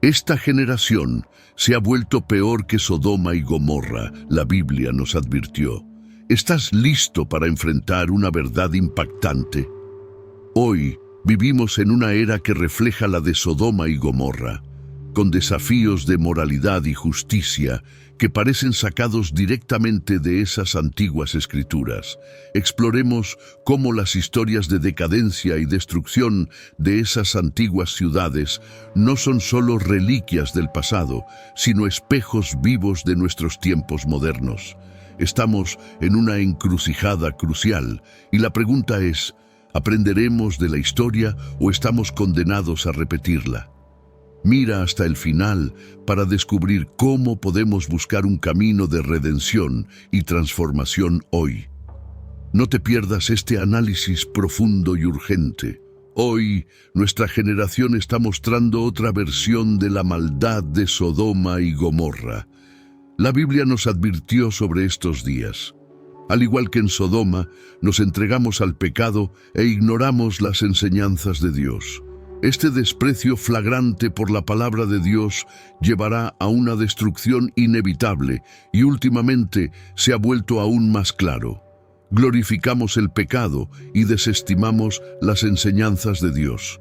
Esta generación se ha vuelto peor que Sodoma y Gomorra, la Biblia nos advirtió. ¿Estás listo para enfrentar una verdad impactante? Hoy vivimos en una era que refleja la de Sodoma y Gomorra, con desafíos de moralidad y justicia que parecen sacados directamente de esas antiguas escrituras. Exploremos cómo las historias de decadencia y destrucción de esas antiguas ciudades no son solo reliquias del pasado, sino espejos vivos de nuestros tiempos modernos. Estamos en una encrucijada crucial y la pregunta es, ¿aprenderemos de la historia o estamos condenados a repetirla? Mira hasta el final para descubrir cómo podemos buscar un camino de redención y transformación hoy. No te pierdas este análisis profundo y urgente. Hoy, nuestra generación está mostrando otra versión de la maldad de Sodoma y Gomorra. La Biblia nos advirtió sobre estos días. Al igual que en Sodoma, nos entregamos al pecado e ignoramos las enseñanzas de Dios. Este desprecio flagrante por la palabra de Dios llevará a una destrucción inevitable y últimamente se ha vuelto aún más claro. Glorificamos el pecado y desestimamos las enseñanzas de Dios.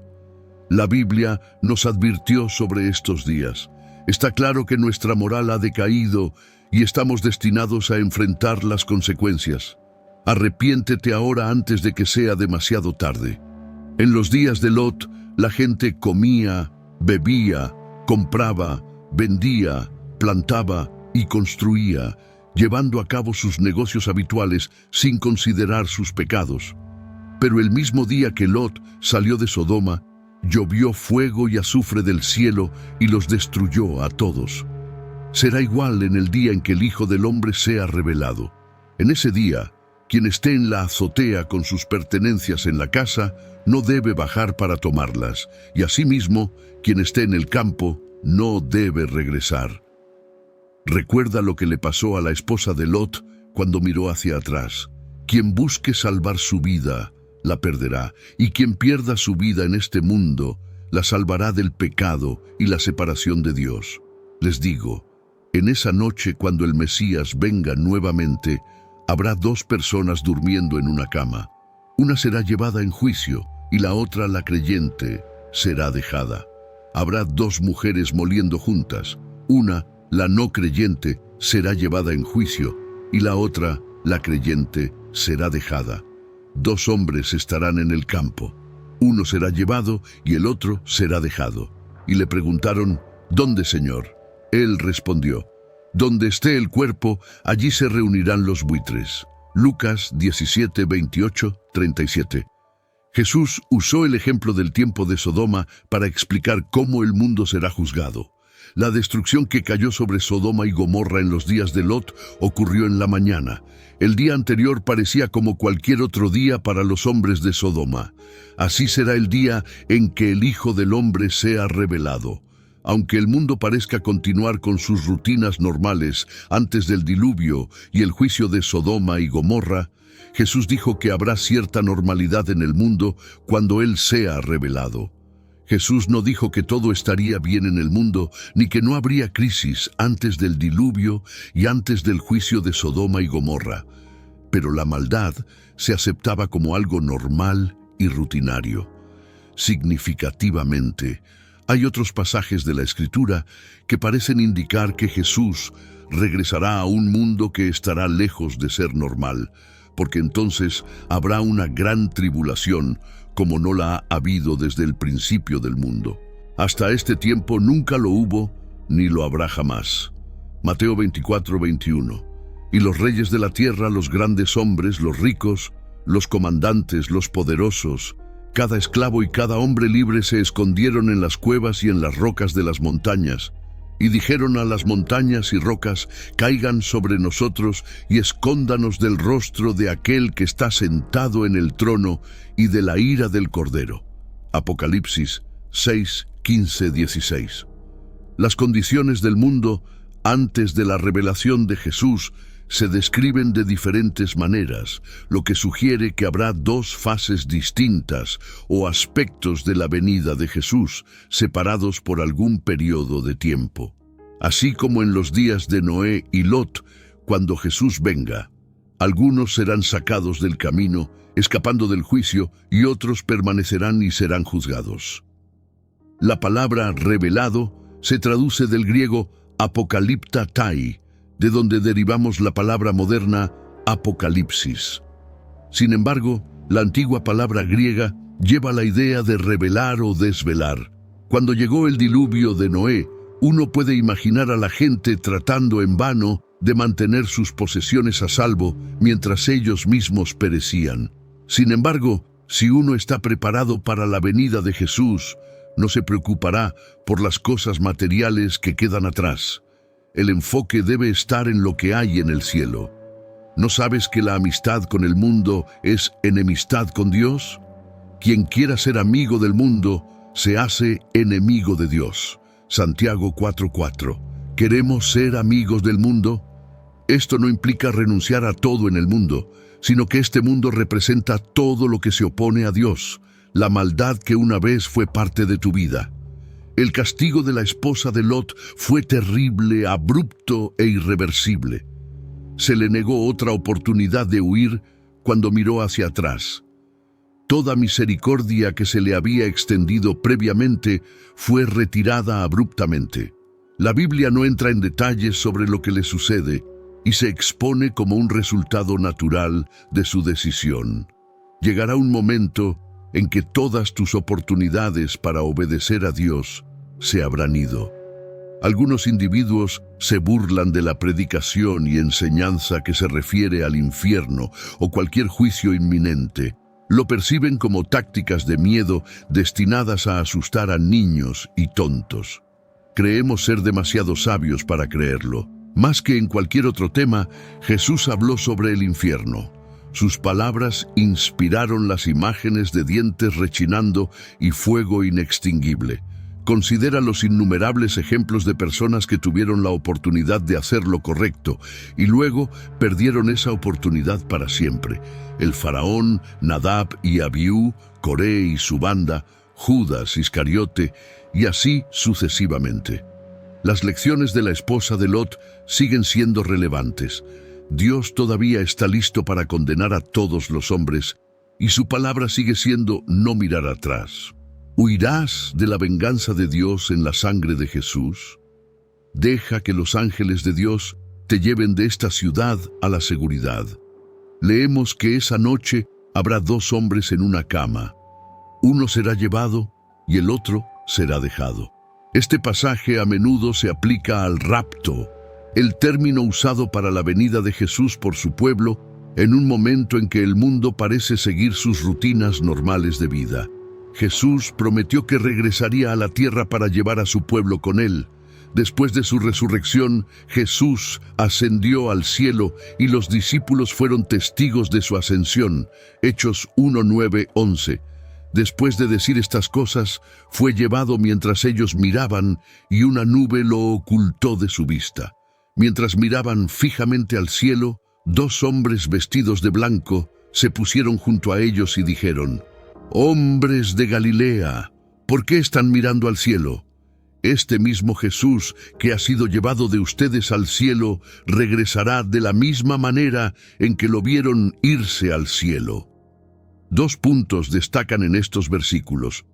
La Biblia nos advirtió sobre estos días. Está claro que nuestra moral ha decaído y estamos destinados a enfrentar las consecuencias. Arrepiéntete ahora antes de que sea demasiado tarde. En los días de Lot, la gente comía, bebía, compraba, vendía, plantaba y construía, llevando a cabo sus negocios habituales sin considerar sus pecados. Pero el mismo día que Lot salió de Sodoma, llovió fuego y azufre del cielo y los destruyó a todos. Será igual en el día en que el Hijo del Hombre sea revelado. En ese día, quien esté en la azotea con sus pertenencias en la casa, no debe bajar para tomarlas, y asimismo, quien esté en el campo, no debe regresar. Recuerda lo que le pasó a la esposa de Lot cuando miró hacia atrás. Quien busque salvar su vida, la perderá, y quien pierda su vida en este mundo, la salvará del pecado y la separación de Dios. Les digo, en esa noche cuando el Mesías venga nuevamente, habrá dos personas durmiendo en una cama. Una será llevada en juicio y la otra, la creyente, será dejada. Habrá dos mujeres moliendo juntas. Una, la no creyente, será llevada en juicio y la otra, la creyente, será dejada. Dos hombres estarán en el campo. Uno será llevado y el otro será dejado. Y le preguntaron, ¿dónde, Señor? Él respondió, donde esté el cuerpo, allí se reunirán los buitres. Lucas 17, 28, 37. Jesús usó el ejemplo del tiempo de Sodoma para explicar cómo el mundo será juzgado. La destrucción que cayó sobre Sodoma y Gomorra en los días de Lot ocurrió en la mañana. El día anterior parecía como cualquier otro día para los hombres de Sodoma. Así será el día en que el Hijo del Hombre sea revelado. Aunque el mundo parezca continuar con sus rutinas normales antes del diluvio y el juicio de Sodoma y Gomorra, Jesús dijo que habrá cierta normalidad en el mundo cuando Él sea revelado. Jesús no dijo que todo estaría bien en el mundo, ni que no habría crisis antes del diluvio y antes del juicio de Sodoma y Gomorra. Pero la maldad se aceptaba como algo normal y rutinario. Significativamente, hay otros pasajes de la Escritura que parecen indicar que Jesús regresará a un mundo que estará lejos de ser normal, porque entonces habrá una gran tribulación como no la ha habido desde el principio del mundo. Hasta este tiempo nunca lo hubo, ni lo habrá jamás. Mateo 24, 21. Y los reyes de la tierra, los grandes hombres, los ricos, los comandantes, los poderosos, cada esclavo y cada hombre libre se escondieron en las cuevas y en las rocas de las montañas, y dijeron a las montañas y rocas, caigan sobre nosotros y escóndanos del rostro de aquel que está sentado en el trono y de la ira del Cordero. Apocalipsis 6, 15, 16. Las condiciones del mundo antes de la revelación de Jesús se describen de diferentes maneras, lo que sugiere que habrá dos fases distintas o aspectos de la venida de Jesús, separados por algún periodo de tiempo. Así como en los días de Noé y Lot, cuando Jesús venga, algunos serán sacados del camino, escapando del juicio, y otros permanecerán y serán juzgados. La palabra revelado se traduce del griego apocaliptatai, de donde derivamos la palabra moderna apocalipsis. Sin embargo, la antigua palabra griega lleva la idea de revelar o desvelar. Cuando llegó el diluvio de Noé, uno puede imaginar a la gente tratando en vano de mantener sus posesiones a salvo mientras ellos mismos perecían. Sin embargo, si uno está preparado para la venida de Jesús, no se preocupará por las cosas materiales que quedan atrás. El enfoque debe estar en lo que hay en el cielo. ¿No sabes que la amistad con el mundo es enemistad con Dios? Quien quiera ser amigo del mundo se hace enemigo de Dios. Santiago 4:4. ¿Queremos ser amigos del mundo? Esto no implica renunciar a todo en el mundo, sino que este mundo representa todo lo que se opone a Dios, la maldad que una vez fue parte de tu vida. El castigo de la esposa de Lot fue terrible, abrupto e irreversible. Se le negó otra oportunidad de huir cuando miró hacia atrás. Toda misericordia que se le había extendido previamente fue retirada abruptamente. La Biblia no entra en detalles sobre lo que le sucede y se expone como un resultado natural de su decisión. Llegará un momento en que todas tus oportunidades para obedecer a Dios se habrán ido. Algunos individuos se burlan de la predicación y enseñanza que se refiere al infierno o cualquier juicio inminente. Lo perciben como tácticas de miedo destinadas a asustar a niños y tontos. Creemos ser demasiado sabios para creerlo. Más que en cualquier otro tema, Jesús habló sobre el infierno. Sus palabras inspiraron las imágenes de dientes rechinando y fuego inextinguible. Considera los innumerables ejemplos de personas que tuvieron la oportunidad de hacer lo correcto y luego perdieron esa oportunidad para siempre. El faraón, Nadab y Abiú, Coré y su banda, Judas Iscariote, y así sucesivamente. Las lecciones de la esposa de Lot siguen siendo relevantes. Dios todavía está listo para condenar a todos los hombres, y su palabra sigue siendo no mirar atrás. ¿Huirás de la venganza de Dios en la sangre de Jesús? Deja que los ángeles de Dios te lleven de esta ciudad a la seguridad. Leemos que esa noche habrá dos hombres en una cama. Uno será llevado y el otro será dejado. Este pasaje a menudo se aplica al rapto, el término usado para la venida de Jesús por su pueblo en un momento en que el mundo parece seguir sus rutinas normales de vida. Jesús prometió que regresaría a la tierra para llevar a su pueblo con él. Después de su resurrección, Jesús ascendió al cielo y los discípulos fueron testigos de su ascensión. Hechos 1:9-11. Después de decir estas cosas, fue llevado mientras ellos miraban y una nube lo ocultó de su vista. Mientras miraban fijamente al cielo, dos hombres vestidos de blanco se pusieron junto a ellos y dijeron: «Hombres de Galilea, ¿por qué están mirando al cielo? Este mismo Jesús que ha sido llevado de ustedes al cielo regresará de la misma manera en que lo vieron irse al cielo». Dos puntos destacan en estos versículos.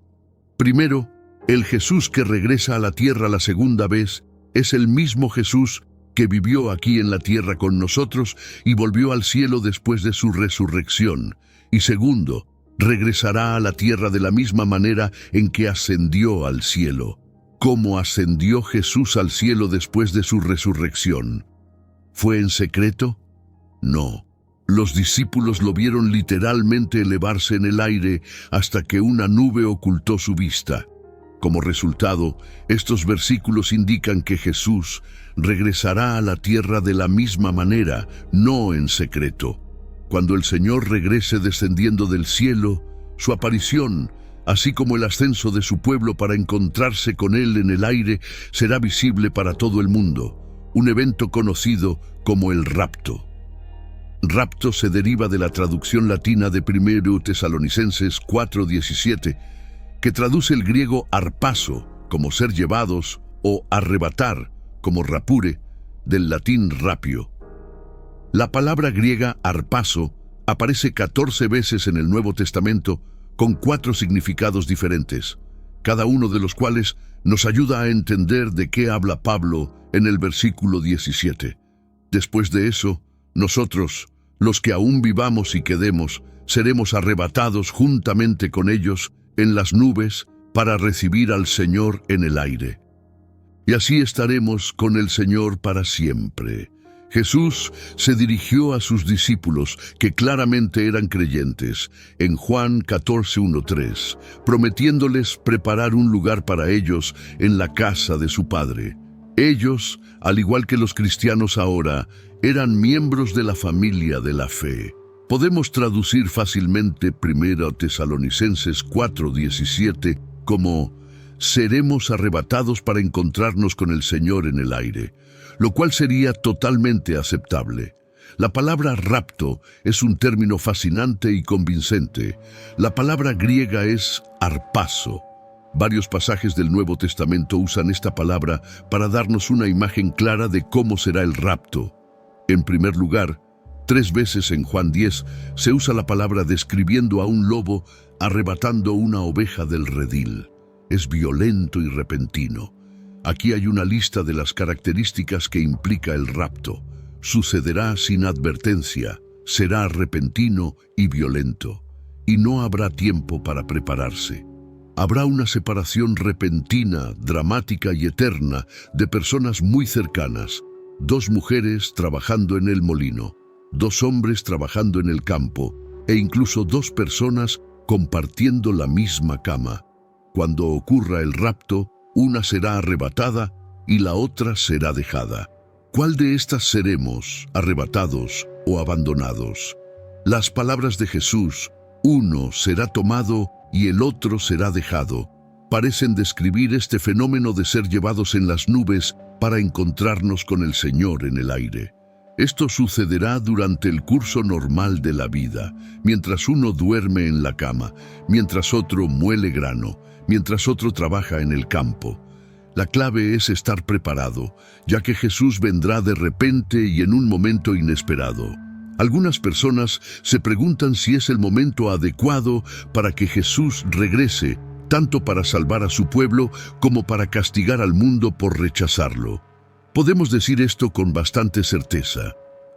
Primero, el Jesús que regresa a la tierra la segunda vez es el mismo Jesús que vivió aquí en la tierra con nosotros y volvió al cielo después de su resurrección. Y segundo, regresará a la tierra de la misma manera en que ascendió al cielo. ¿Cómo ascendió Jesús al cielo después de su resurrección? ¿Fue en secreto? No. Los discípulos lo vieron literalmente elevarse en el aire hasta que una nube ocultó su vista. Como resultado, estos versículos indican que Jesús regresará a la tierra de la misma manera, no en secreto. Cuando el Señor regrese descendiendo del cielo, su aparición, así como el ascenso de su pueblo para encontrarse con Él en el aire, será visible para todo el mundo. un evento conocido como el rapto. Rapto se deriva de la traducción latina de 1 Tesalonicenses 4:17, que traduce el griego arpazo como ser llevados o arrebatar como rapure, del latín rapio. La palabra griega arpazo aparece 14 veces en el Nuevo Testamento con 4 significados diferentes, cada uno de los cuales nos ayuda a entender de qué habla Pablo en el versículo 17. Después de eso, nosotros, los que aún vivamos y quedemos, seremos arrebatados juntamente con ellos en las nubes para recibir al Señor en el aire. Y así estaremos con el Señor para siempre. Jesús se dirigió a sus discípulos, que claramente eran creyentes, en Juan 14:1-3, prometiéndoles preparar un lugar para ellos en la casa de su Padre. Ellos, al igual que los cristianos ahora, eran miembros de la familia de la fe. Podemos traducir fácilmente 1 Tesalonicenses 4:17 como seremos arrebatados para encontrarnos con el Señor en el aire, lo cual sería totalmente aceptable. La palabra rapto es un término fascinante y convincente. La palabra griega es arpazo. Varios pasajes del Nuevo Testamento usan esta palabra para darnos una imagen clara de cómo será el rapto. En primer lugar, 3 veces en Juan 10 se usa la palabra describiendo a un lobo arrebatando una oveja del redil. Es violento y repentino. Aquí hay una lista de las características que implica el rapto. Sucederá sin advertencia, será repentino y violento, y no habrá tiempo para prepararse. Habrá una separación repentina, dramática y eterna de personas muy cercanas. 2 mujeres trabajando en el molino, 2 hombres trabajando en el campo, e incluso 2 personas compartiendo la misma cama. Cuando ocurra el rapto, una será arrebatada y la otra será dejada. ¿Cuál de estas seremos, arrebatados o abandonados? Las palabras de Jesús, uno será tomado y el otro será dejado, parecen describir este fenómeno de ser llevados en las nubes para encontrarnos con el Señor en el aire. Esto sucederá durante el curso normal de la vida, mientras uno duerme en la cama, mientras otro muele grano, mientras otro trabaja en el campo. La clave es estar preparado, ya que Jesús vendrá de repente y en un momento inesperado. Algunas personas se preguntan si es el momento adecuado para que Jesús regrese, tanto para salvar a su pueblo como para castigar al mundo por rechazarlo. Podemos decir esto con bastante certeza.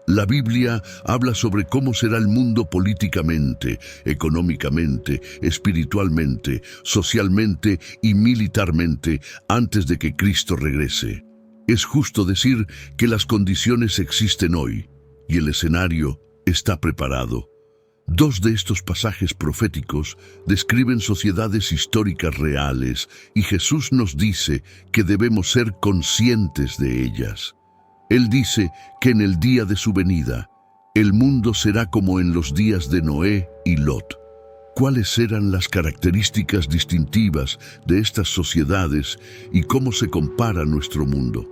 La Biblia habla sobre cómo será el mundo políticamente, económicamente, espiritualmente, socialmente y militarmente antes de que Cristo regrese. Es justo decir que las condiciones existen hoy y el escenario está preparado. 2 de estos pasajes proféticos describen sociedades históricas reales y Jesús nos dice que debemos ser conscientes de ellas. Él dice que en el día de su venida, el mundo será como en los días de Noé y Lot. ¿Cuáles eran las características distintivas de estas sociedades y cómo se compara nuestro mundo?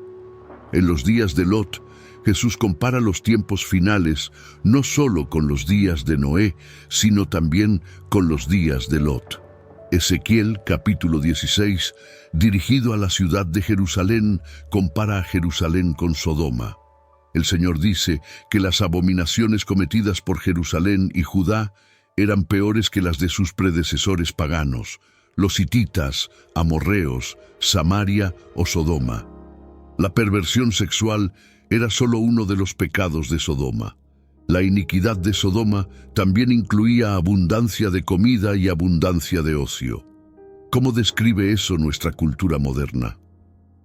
En los días de Lot, Jesús compara los tiempos finales no solo con los días de Noé, sino también con los días de Lot. Ezequiel, capítulo 16, dirigido a la ciudad de Jerusalén, compara a Jerusalén con Sodoma. El Señor dice que las abominaciones cometidas por Jerusalén y Judá eran peores que las de sus predecesores paganos, los hititas, amorreos, Samaria o Sodoma. La perversión sexual era solo uno de los pecados de Sodoma. La iniquidad de Sodoma también incluía abundancia de comida y abundancia de ocio. ¿Cómo describe eso nuestra cultura moderna?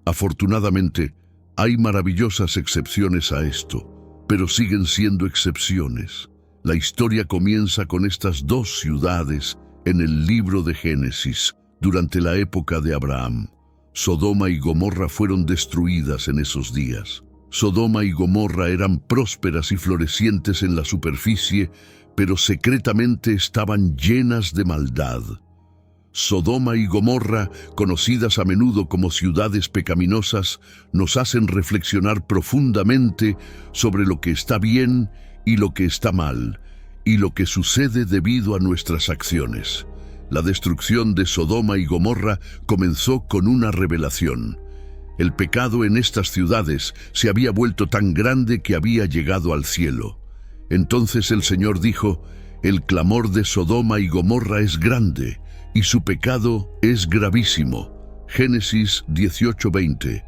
Afortunadamente, hay maravillosas excepciones a esto, pero siguen siendo excepciones. La historia comienza con estas 2 ciudades en el libro de Génesis, durante la época de Abraham. Sodoma y Gomorra fueron destruidas en esos días. Sodoma y Gomorra eran prósperas y florecientes en la superficie, pero secretamente estaban llenas de maldad. Sodoma y Gomorra, conocidas a menudo como ciudades pecaminosas, nos hacen reflexionar profundamente sobre lo que está bien y lo que está mal, y lo que sucede debido a nuestras acciones. La destrucción de Sodoma y Gomorra comenzó con una revelación. El pecado en estas ciudades se había vuelto tan grande que había llegado al cielo. Entonces el Señor dijo: «El clamor de Sodoma y Gomorra es grande, y su pecado es gravísimo». Génesis 18:20.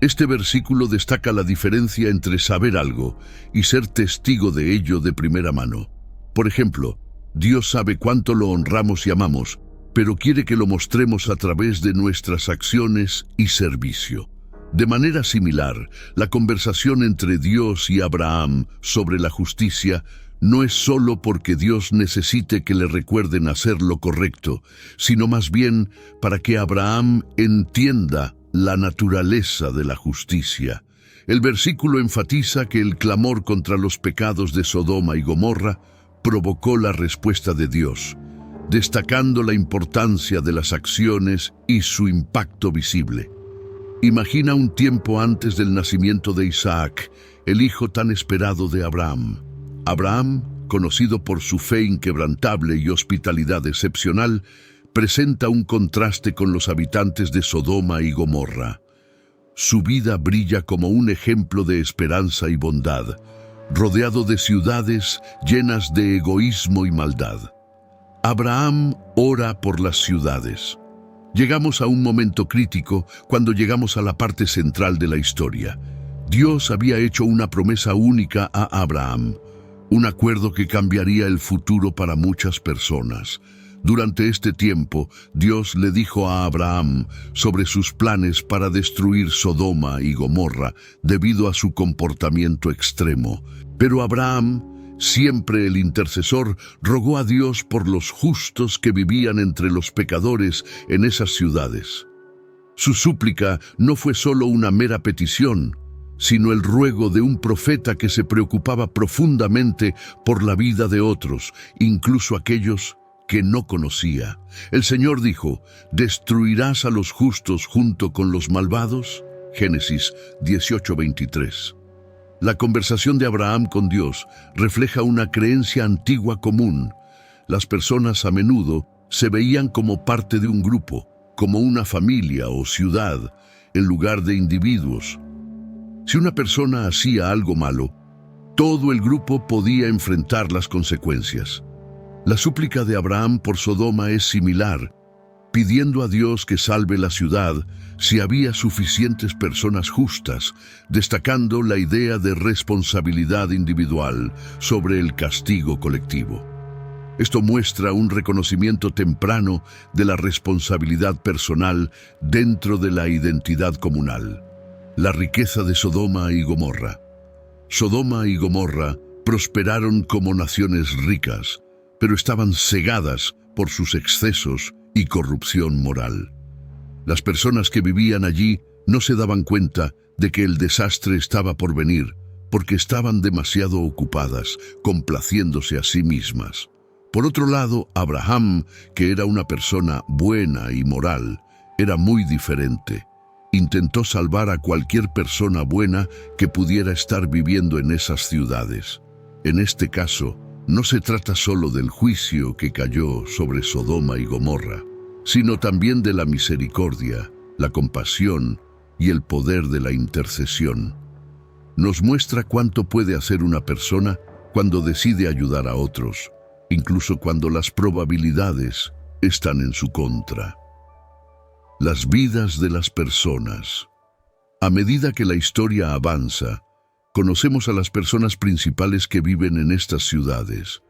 Este versículo destaca la diferencia entre saber algo y ser testigo de ello de primera mano. Por ejemplo, Dios sabe cuánto lo honramos y amamos, pero quiere que lo mostremos a través de nuestras acciones y servicio. De manera similar, la conversación entre Dios y Abraham sobre la justicia no es solo porque Dios necesite que le recuerden hacer lo correcto, sino más bien para que Abraham entienda la naturaleza de la justicia. El versículo enfatiza que el clamor contra los pecados de Sodoma y Gomorra provocó la respuesta de Dios, destacando la importancia de las acciones y su impacto visible. Imagina un tiempo antes del nacimiento de Isaac, el hijo tan esperado de Abraham. Abraham, conocido por su fe inquebrantable y hospitalidad excepcional, presenta un contraste con los habitantes de Sodoma y Gomorra. Su vida brilla como un ejemplo de esperanza y bondad, rodeado de ciudades llenas de egoísmo y maldad. Abraham ora por las ciudades. Llegamos a un momento crítico cuando llegamos a la parte central de la historia. Dios había hecho una promesa única a Abraham, un acuerdo que cambiaría el futuro para muchas personas. Durante este tiempo, Dios le dijo a Abraham sobre sus planes para destruir Sodoma y Gomorra debido a su comportamiento extremo. Pero Abraham, siempre el intercesor, rogó a Dios por los justos que vivían entre los pecadores en esas ciudades. Su súplica no fue solo una mera petición, sino el ruego de un profeta que se preocupaba profundamente por la vida de otros, incluso aquellos que no conocía. El Señor dijo: «¿Destruirás a los justos junto con los malvados?» Génesis 18:23. La conversación de Abraham con Dios refleja una creencia antigua común. Las personas a menudo se veían como parte de un grupo, como una familia o ciudad, en lugar de individuos. Si una persona hacía algo malo, todo el grupo podía enfrentar las consecuencias. La súplica de Abraham por Sodoma es similar, pidiendo a Dios que salve la ciudad si había suficientes personas justas, destacando la idea de responsabilidad individual sobre el castigo colectivo. Esto muestra un reconocimiento temprano de la responsabilidad personal dentro de la identidad comunal. La riqueza de Sodoma y Gomorra. Sodoma y Gomorra prosperaron como naciones ricas, pero estaban cegadas por sus excesos y corrupción moral. Las personas que vivían allí no se daban cuenta de que el desastre estaba por venir, porque estaban demasiado ocupadas, complaciéndose a sí mismas. Por otro lado, Abraham, que era una persona buena y moral, era muy diferente. Intentó salvar a cualquier persona buena que pudiera estar viviendo en esas ciudades. En este caso, no se trata solo del juicio que cayó sobre Sodoma y Gomorra, sino también de la misericordia, la compasión y el poder de la intercesión. Nos muestra cuánto puede hacer una persona cuando decide ayudar a otros, incluso cuando las probabilidades están en su contra. Las vidas de las personas. A medida que la historia avanza, conocemos a las personas principales que viven en estas ciudades.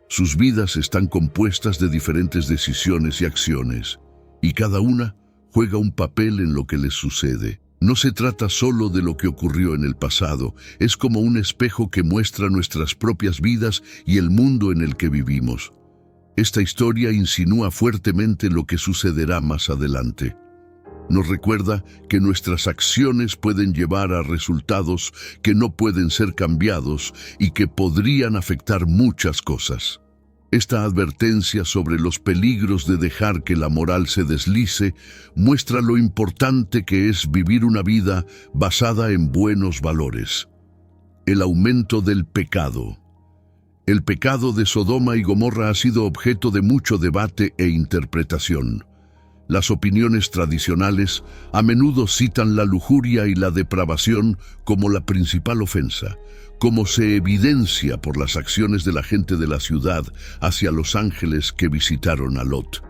Sus vidas están compuestas de diferentes decisiones y acciones, y cada una juega un papel en lo que les sucede. No se trata solo de lo que ocurrió en el pasado, es como un espejo que muestra nuestras propias vidas y el mundo en el que vivimos. Esta historia insinúa fuertemente lo que sucederá más adelante. Nos recuerda que nuestras acciones pueden llevar a resultados que no pueden ser cambiados y que podrían afectar muchas cosas. Esta advertencia sobre los peligros de dejar que la moral se deslice muestra lo importante que es vivir una vida basada en buenos valores. El aumento del pecado. El pecado de Sodoma y Gomorra ha sido objeto de mucho debate e interpretación. Las opiniones tradicionales a menudo citan la lujuria y la depravación como la principal ofensa, como se evidencia por las acciones de la gente de la ciudad hacia los ángeles que visitaron a Lot.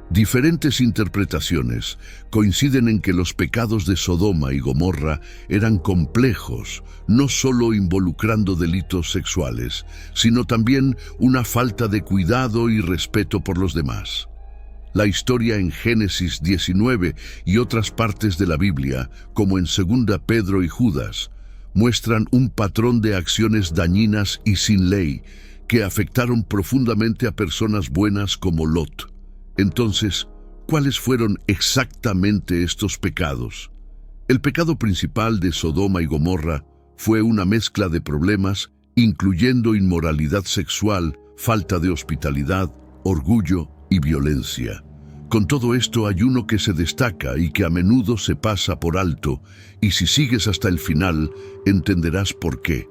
Diferentes interpretaciones coinciden en que los pecados de Sodoma y Gomorra eran complejos, no solo involucrando delitos sexuales, sino también una falta de cuidado y respeto por los demás. La historia en Génesis 19 y otras partes de la Biblia, como en 2 Pedro y Judas, muestran un patrón de acciones dañinas y sin ley que afectaron profundamente a personas buenas como Lot. Entonces, ¿cuáles fueron exactamente estos pecados? El pecado principal de Sodoma y Gomorra fue una mezcla de problemas, incluyendo inmoralidad sexual, falta de hospitalidad, orgullo y violencia. Con todo esto hay uno que se destaca y que a menudo se pasa por alto, y si sigues hasta el final, entenderás por qué.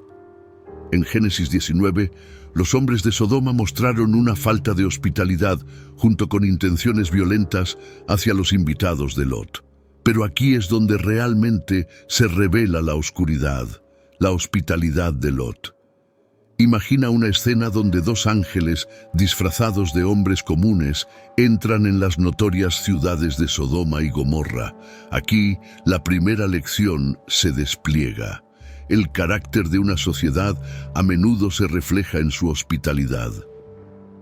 En Génesis 19, los hombres de Sodoma mostraron una falta de hospitalidad junto con intenciones violentas hacia los invitados de Lot. Pero aquí es donde realmente se revela la oscuridad, la hospitalidad de Lot. Imagina una escena donde dos ángeles, disfrazados de hombres comunes, entran en las notorias ciudades de Sodoma y Gomorra. Aquí, la primera lección se despliega. El carácter de una sociedad a menudo se refleja en su hospitalidad.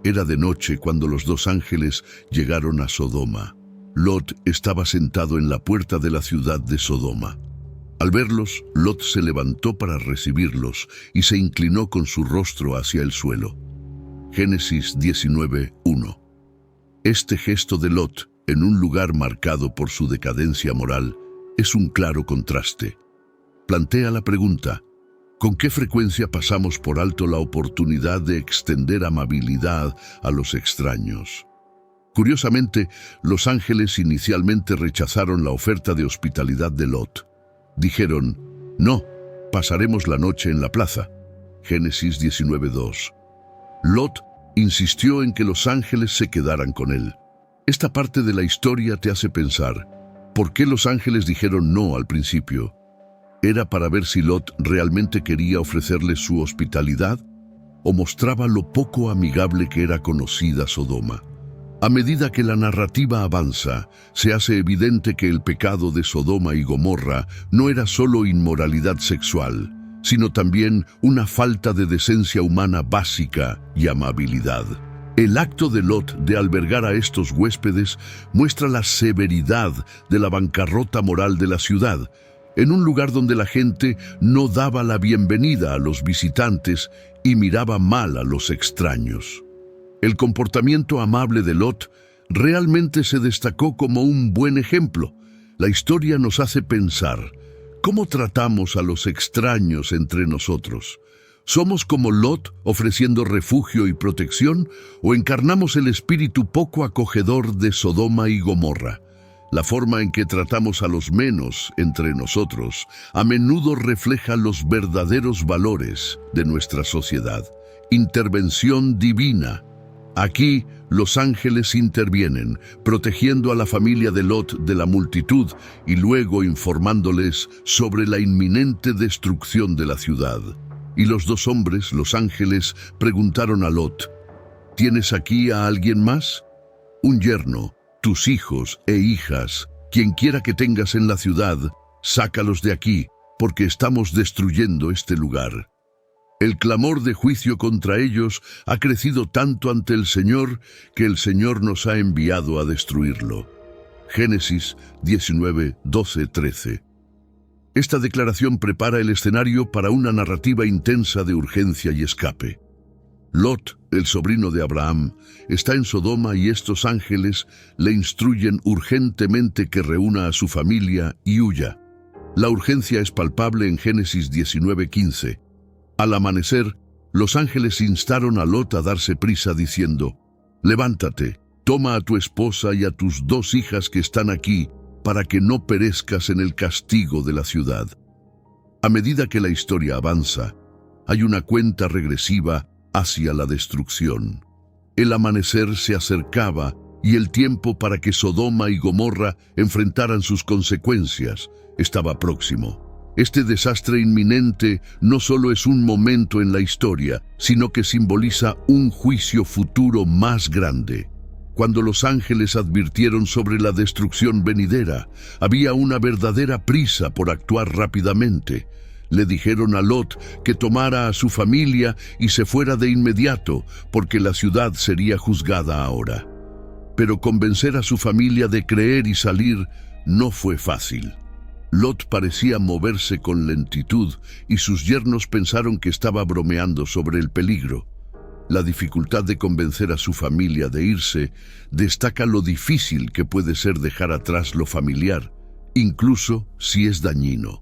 Era de noche cuando los dos ángeles llegaron a Sodoma. Lot estaba sentado en la puerta de la ciudad de Sodoma. Al verlos, Lot se levantó para recibirlos y se inclinó con su rostro hacia el suelo. Génesis 19:1. Este gesto de Lot, en un lugar marcado por su decadencia moral, es un claro contraste. Plantea la pregunta: ¿con qué frecuencia pasamos por alto la oportunidad de extender amabilidad a los extraños? Curiosamente, los ángeles inicialmente rechazaron la oferta de hospitalidad de Lot. Dijeron: no, pasaremos la noche en la plaza. Génesis 19:2. Lot insistió en que los ángeles se quedaran con él. Esta parte de la historia te hace pensar, ¿por qué los ángeles dijeron no al principio? ¿Era para ver si Lot realmente quería ofrecerles su hospitalidad o mostraba lo poco amigable que era conocida Sodoma? A medida que la narrativa avanza, se hace evidente que el pecado de Sodoma y Gomorra no era solo inmoralidad sexual, sino también una falta de decencia humana básica y amabilidad. El acto de Lot de albergar a estos huéspedes muestra la severidad de la bancarrota moral de la ciudad, en un lugar donde la gente no daba la bienvenida a los visitantes y miraba mal a los extraños. El comportamiento amable de Lot realmente se destacó como un buen ejemplo. La historia nos hace pensar, ¿cómo tratamos a los extraños entre nosotros? ¿Somos como Lot ofreciendo refugio y protección o encarnamos el espíritu poco acogedor de Sodoma y Gomorra? La forma en que tratamos a los menos entre nosotros a menudo refleja los verdaderos valores de nuestra sociedad. Intervención divina. Aquí, los ángeles intervienen, protegiendo a la familia de Lot de la multitud y luego informándoles sobre la inminente destrucción de la ciudad. Y los dos hombres, los ángeles, preguntaron a Lot: ¿tienes aquí a alguien más? Un yerno, tus hijos e hijas, quien quiera que tengas en la ciudad, sácalos de aquí, porque estamos destruyendo este lugar. El clamor de juicio contra ellos ha crecido tanto ante el Señor que el Señor nos ha enviado a destruirlo. Génesis 19, 12, 13. Esta declaración prepara el escenario para una narrativa intensa de urgencia y escape. Lot, el sobrino de Abraham, está en Sodoma y estos ángeles le instruyen urgentemente que reúna a su familia y huya. La urgencia es palpable en Génesis 19:15. Al amanecer, los ángeles instaron a Lot a darse prisa diciendo: «Levántate, toma a tu esposa y a tus 2 hijas que están aquí, para que no perezcas en el castigo de la ciudad». A medida que la historia avanza, hay una cuenta regresiva hacia la destrucción. El amanecer se acercaba y el tiempo para que Sodoma y Gomorra enfrentaran sus consecuencias estaba próximo. Este desastre inminente no solo es un momento en la historia, sino que simboliza un juicio futuro más grande. Cuando los ángeles advirtieron sobre la destrucción venidera, había una verdadera prisa por actuar rápidamente. Le dijeron a Lot que tomara a su familia y se fuera de inmediato, porque la ciudad sería juzgada ahora. Pero convencer a su familia de creer y salir no fue fácil. Lot parecía moverse con lentitud y sus yernos pensaron que estaba bromeando sobre el peligro. La dificultad de convencer a su familia de irse destaca lo difícil que puede ser dejar atrás lo familiar, incluso si es dañino.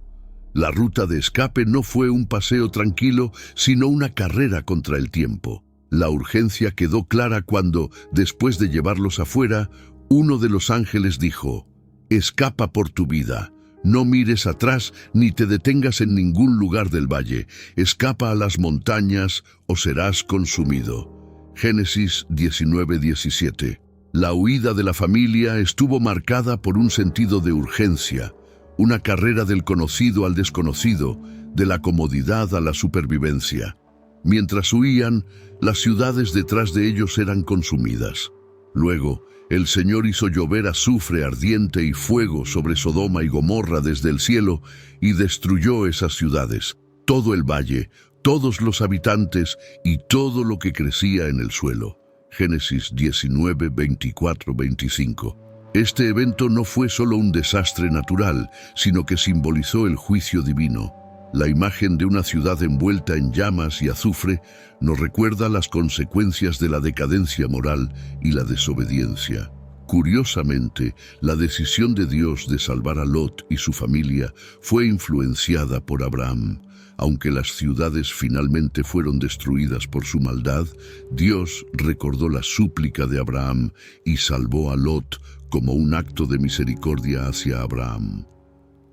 La ruta de escape no fue un paseo tranquilo, sino una carrera contra el tiempo. La urgencia quedó clara cuando, después de llevarlos afuera, uno de los ángeles dijo: «Escapa por tu vida. No mires atrás ni te detengas en ningún lugar del valle. Escapa a las montañas o serás consumido». Génesis 19:17. La huida de la familia estuvo marcada por un sentido de urgencia, una carrera del conocido al desconocido, de la comodidad a la supervivencia. Mientras huían, las ciudades detrás de ellos eran consumidas. Luego, el Señor hizo llover azufre ardiente y fuego sobre Sodoma y Gomorra desde el cielo y destruyó esas ciudades, todo el valle, todos los habitantes y todo lo que crecía en el suelo. Génesis 19, 24, 25. Este evento no fue solo un desastre natural, sino que simbolizó el juicio divino. La imagen de una ciudad envuelta en llamas y azufre nos recuerda las consecuencias de la decadencia moral y la desobediencia. Curiosamente, la decisión de Dios de salvar a Lot y su familia fue influenciada por Abraham. Aunque las ciudades finalmente fueron destruidas por su maldad, Dios recordó la súplica de Abraham y salvó a Lot como un acto de misericordia hacia Abraham.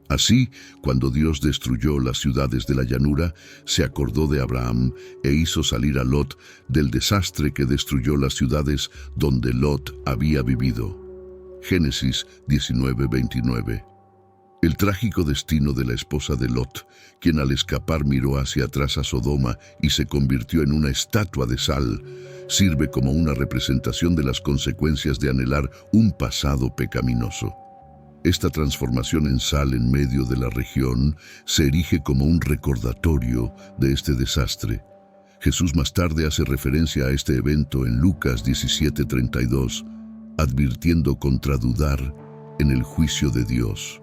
Así, cuando Dios destruyó las ciudades de la llanura, se acordó de Abraham e hizo salir a Lot del desastre que destruyó las ciudades donde Lot había vivido. Génesis 19:29. El trágico destino de la esposa de Lot, quien al escapar miró hacia atrás a Sodoma y se convirtió en una estatua de sal, sirve como una representación de las consecuencias de anhelar un pasado pecaminoso. Esta transformación en sal en medio de la región se erige como un recordatorio de este desastre. Jesús más tarde hace referencia a este evento en Lucas 17:32, advirtiendo contra dudar en el juicio de Dios.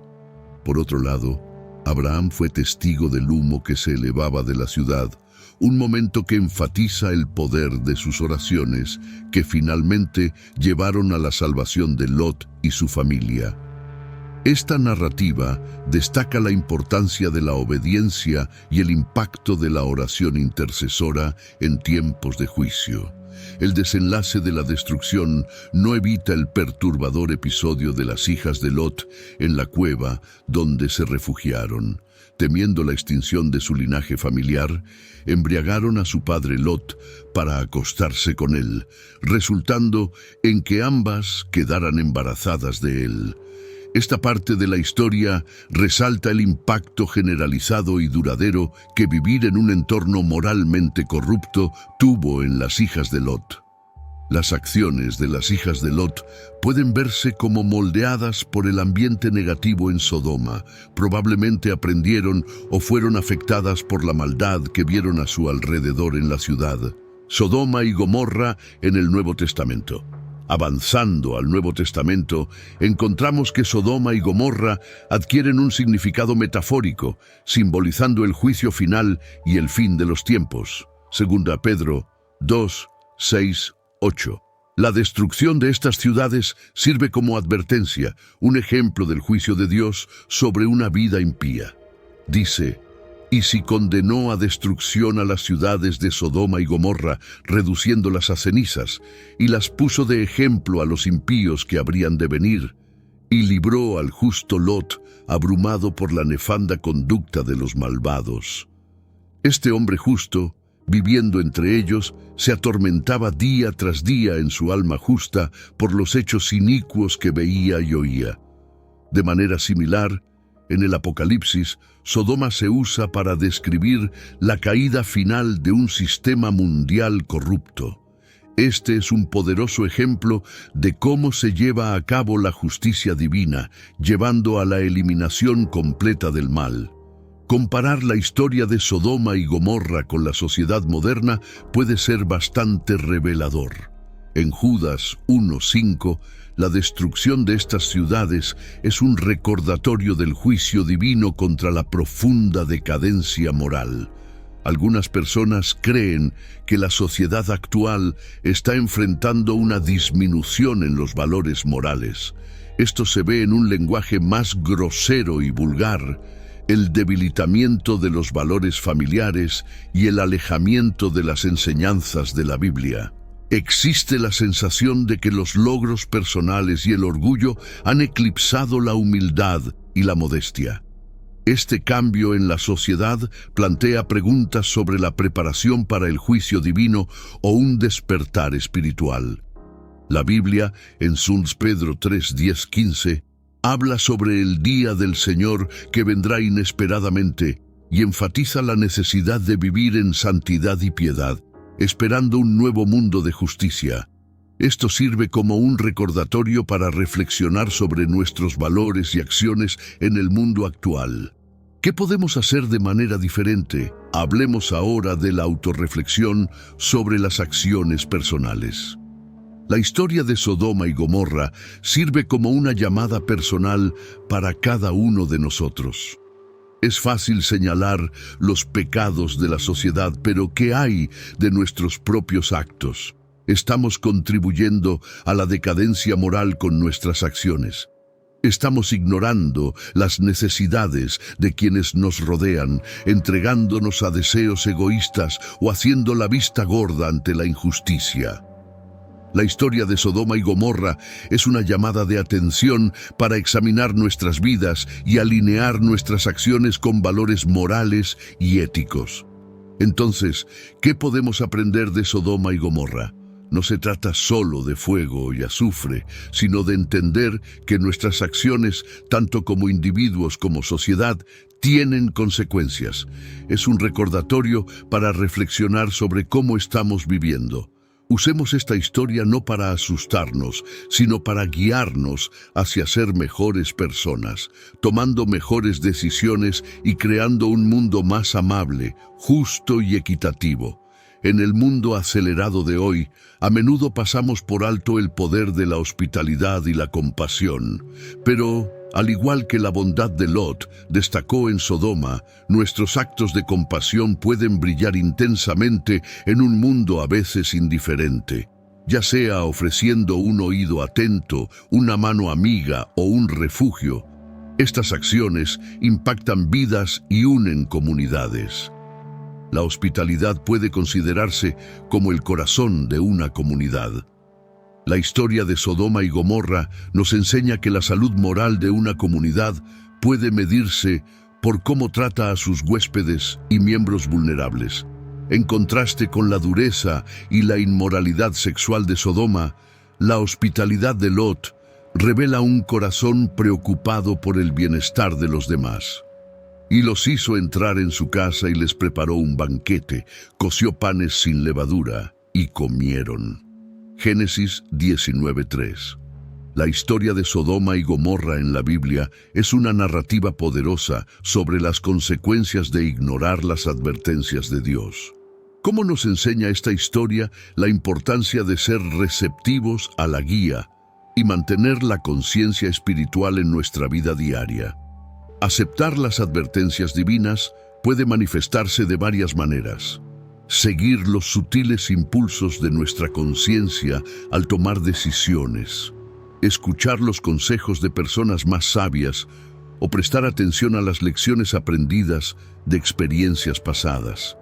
Por otro lado, Abraham fue testigo del humo que se elevaba de la ciudad, un momento que enfatiza el poder de sus oraciones que finalmente llevaron a la salvación de Lot y su familia. Esta narrativa destaca la importancia de la obediencia y el impacto de la oración intercesora en tiempos de juicio. El desenlace de la destrucción no evita el perturbador episodio de las hijas de Lot en la cueva donde se refugiaron. Temiendo la extinción de su linaje familiar, embriagaron a su padre Lot para acostarse con él, resultando en que ambas quedaran embarazadas de él. Esta parte de la historia resalta el impacto generalizado y duradero que vivir en un entorno moralmente corrupto tuvo en las hijas de Lot. Las acciones de las hijas de Lot pueden verse como moldeadas por el ambiente negativo en Sodoma. Probablemente aprendieron o fueron afectadas por la maldad que vieron a su alrededor en la ciudad. Sodoma y Gomorra en el Nuevo Testamento. Avanzando al Nuevo Testamento, encontramos que Sodoma y Gomorra adquieren un significado metafórico, simbolizando el juicio final y el fin de los tiempos. Segunda Pedro 2, 6, 8. La destrucción de estas ciudades sirve como advertencia, un ejemplo del juicio de Dios sobre una vida impía. Dice: Y si condenó a destrucción a las ciudades de Sodoma y Gomorra, reduciéndolas a cenizas, y las puso de ejemplo a los impíos que habrían de venir, y libró al justo Lot, abrumado por la nefanda conducta de los malvados. Este hombre justo, viviendo entre ellos, se atormentaba día tras día en su alma justa por los hechos inicuos que veía y oía. De manera similar, en el Apocalipsis, Sodoma se usa para describir la caída final de un sistema mundial corrupto. Este es un poderoso ejemplo de cómo se lleva a cabo la justicia divina, llevando a la eliminación completa del mal. Comparar la historia de Sodoma y Gomorra con la sociedad moderna puede ser bastante revelador. En Judas 1:5, la destrucción de estas ciudades es un recordatorio del juicio divino contra la profunda decadencia moral. Algunas personas creen que la sociedad actual está enfrentando una disminución en los valores morales. Esto se ve en un lenguaje más grosero y vulgar, el debilitamiento de los valores familiares y el alejamiento de las enseñanzas de la Biblia. Existe la sensación de que los logros personales y el orgullo han eclipsado la humildad y la modestia. Este cambio en la sociedad plantea preguntas sobre la preparación para el juicio divino o un despertar espiritual. La Biblia, en 2 Pedro 3:10-15, habla sobre el día del Señor que vendrá inesperadamente y enfatiza la necesidad de vivir en santidad y piedad, esperando un nuevo mundo de justicia. Esto sirve como un recordatorio para reflexionar sobre nuestros valores y acciones en el mundo actual. ¿Qué podemos hacer de manera diferente? Hablemos ahora de la autorreflexión sobre las acciones personales. La historia de Sodoma y Gomorra sirve como una llamada personal para cada uno de nosotros. Es fácil señalar los pecados de la sociedad, pero ¿qué hay de nuestros propios actos? ¿Estamos contribuyendo a la decadencia moral con nuestras acciones? ¿Estamos ignorando las necesidades de quienes nos rodean, entregándonos a deseos egoístas o haciendo la vista gorda ante la injusticia? La historia de Sodoma y Gomorra es una llamada de atención para examinar nuestras vidas y alinear nuestras acciones con valores morales y éticos. Entonces, ¿qué podemos aprender de Sodoma y Gomorra? No se trata solo de fuego y azufre, sino de entender que nuestras acciones, tanto como individuos como sociedad, tienen consecuencias. Es un recordatorio para reflexionar sobre cómo estamos viviendo. Usemos esta historia no para asustarnos, sino para guiarnos hacia ser mejores personas, tomando mejores decisiones y creando un mundo más amable, justo y equitativo. En el mundo acelerado de hoy, a menudo pasamos por alto el poder de la hospitalidad y la compasión. Pero, al igual que la bondad de Lot destacó en Sodoma, nuestros actos de compasión pueden brillar intensamente en un mundo a veces indiferente. Ya sea ofreciendo un oído atento, una mano amiga o un refugio, estas acciones impactan vidas y unen comunidades. La hospitalidad puede considerarse como el corazón de una comunidad. La historia de Sodoma y Gomorra nos enseña que la salud moral de una comunidad puede medirse por cómo trata a sus huéspedes y miembros vulnerables. En contraste con la dureza y la inmoralidad sexual de Sodoma, la hospitalidad de Lot revela un corazón preocupado por el bienestar de los demás. Y los hizo entrar en su casa y les preparó un banquete, coció panes sin levadura y comieron. Génesis 19:3. La historia de Sodoma y Gomorra en la Biblia es una narrativa poderosa sobre las consecuencias de ignorar las advertencias de Dios. ¿Cómo nos enseña esta historia la importancia de ser receptivos a la guía y mantener la conciencia espiritual en nuestra vida diaria? Aceptar las advertencias divinas puede manifestarse de varias maneras. Seguir los sutiles impulsos de nuestra conciencia al tomar decisiones. Escuchar los consejos de personas más sabias o prestar atención a las lecciones aprendidas de experiencias pasadas.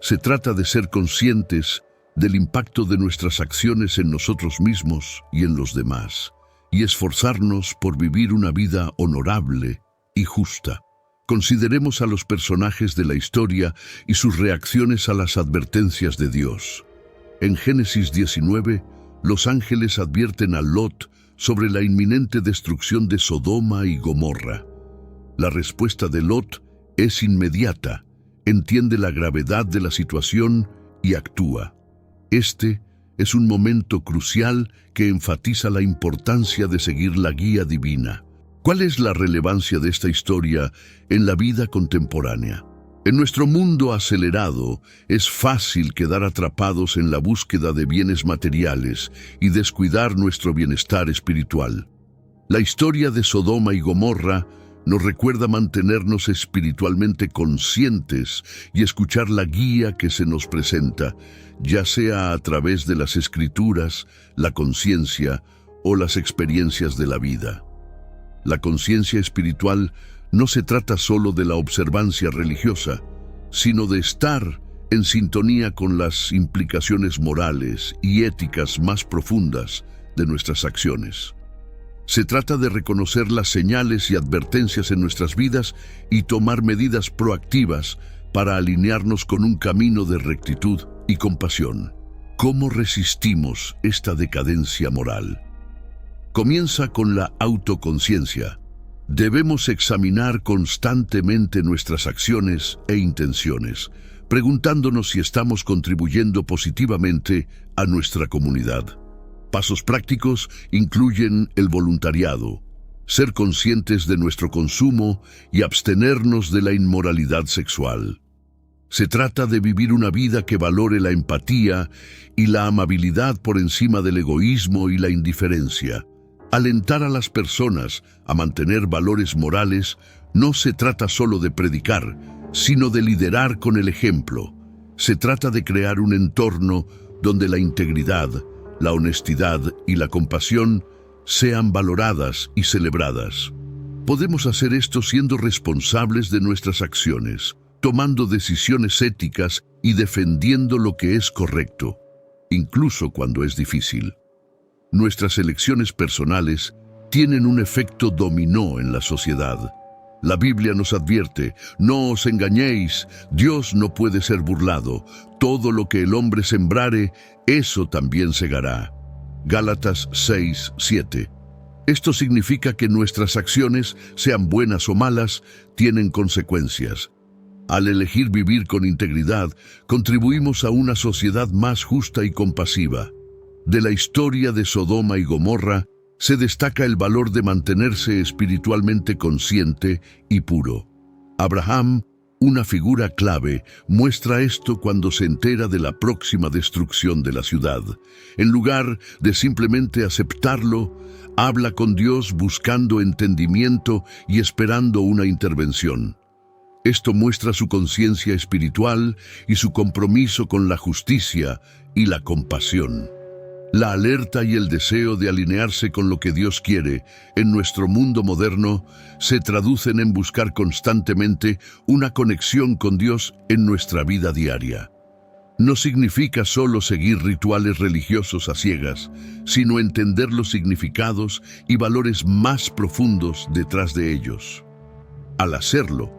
Se trata de ser conscientes del impacto de nuestras acciones en nosotros mismos y en los demás, y esforzarnos por vivir una vida honorable y justa. Consideremos a los personajes de la historia y sus reacciones a las advertencias de Dios. En Génesis 19, los ángeles advierten a Lot sobre la inminente destrucción de Sodoma y Gomorra. La respuesta de Lot es inmediata, entiende la gravedad de la situación y actúa. Este es un momento crucial que enfatiza la importancia de seguir la guía divina. ¿Cuál es la relevancia de esta historia en la vida contemporánea? En nuestro mundo acelerado, es fácil quedar atrapados en la búsqueda de bienes materiales y descuidar nuestro bienestar espiritual. La historia de Sodoma y Gomorra nos recuerda mantenernos espiritualmente conscientes y escuchar la guía que se nos presenta, ya sea a través de las Escrituras, la conciencia o las experiencias de la vida. La conciencia espiritual no se trata solo de la observancia religiosa, sino de estar en sintonía con las implicaciones morales y éticas más profundas de nuestras acciones. Se trata de reconocer las señales y advertencias en nuestras vidas y tomar medidas proactivas para alinearnos con un camino de rectitud y compasión. ¿Cómo resistimos esta decadencia moral? Comienza con la autoconciencia. Debemos examinar constantemente nuestras acciones e intenciones, preguntándonos si estamos contribuyendo positivamente a nuestra comunidad. Pasos prácticos incluyen el voluntariado, ser conscientes de nuestro consumo y abstenernos de la inmoralidad sexual. Se trata de vivir una vida que valore la empatía y la amabilidad por encima del egoísmo y la indiferencia. Alentar a las personas a mantener valores morales no se trata solo de predicar, sino de liderar con el ejemplo. Se trata de crear un entorno donde la integridad, la honestidad y la compasión sean valoradas y celebradas. Podemos hacer esto siendo responsables de nuestras acciones, tomando decisiones éticas y defendiendo lo que es correcto, incluso cuando es difícil. Nuestras elecciones personales tienen un efecto dominó en la sociedad. La Biblia nos advierte: no os engañéis, Dios no puede ser burlado. Todo lo que el hombre sembrare, eso también segará. Gálatas 6:7. Esto significa que nuestras acciones, sean buenas o malas, tienen consecuencias. Al elegir vivir con integridad, contribuimos a una sociedad más justa y compasiva. De la historia de Sodoma y Gomorra se destaca el valor de mantenerse espiritualmente consciente y puro. Abraham, una figura clave, muestra esto cuando se entera de la próxima destrucción de la ciudad. En lugar de simplemente aceptarlo, habla con Dios buscando entendimiento y esperando una intervención. Esto muestra su conciencia espiritual y su compromiso con la justicia y la compasión. La alerta y el deseo de alinearse con lo que Dios quiere en nuestro mundo moderno se traducen en buscar constantemente una conexión con Dios en nuestra vida diaria. No significa solo seguir rituales religiosos a ciegas, sino entender los significados y valores más profundos detrás de ellos. Al hacerlo,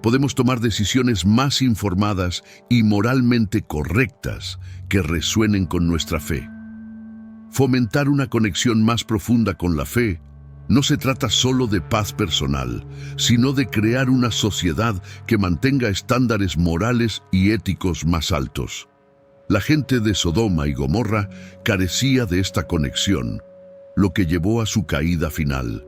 podemos tomar decisiones más informadas y moralmente correctas que resuenen con nuestra fe. Fomentar una conexión más profunda con la fe no se trata solo de paz personal, sino de crear una sociedad que mantenga estándares morales y éticos más altos. La gente de Sodoma y Gomorra carecía de esta conexión, lo que llevó a su caída final.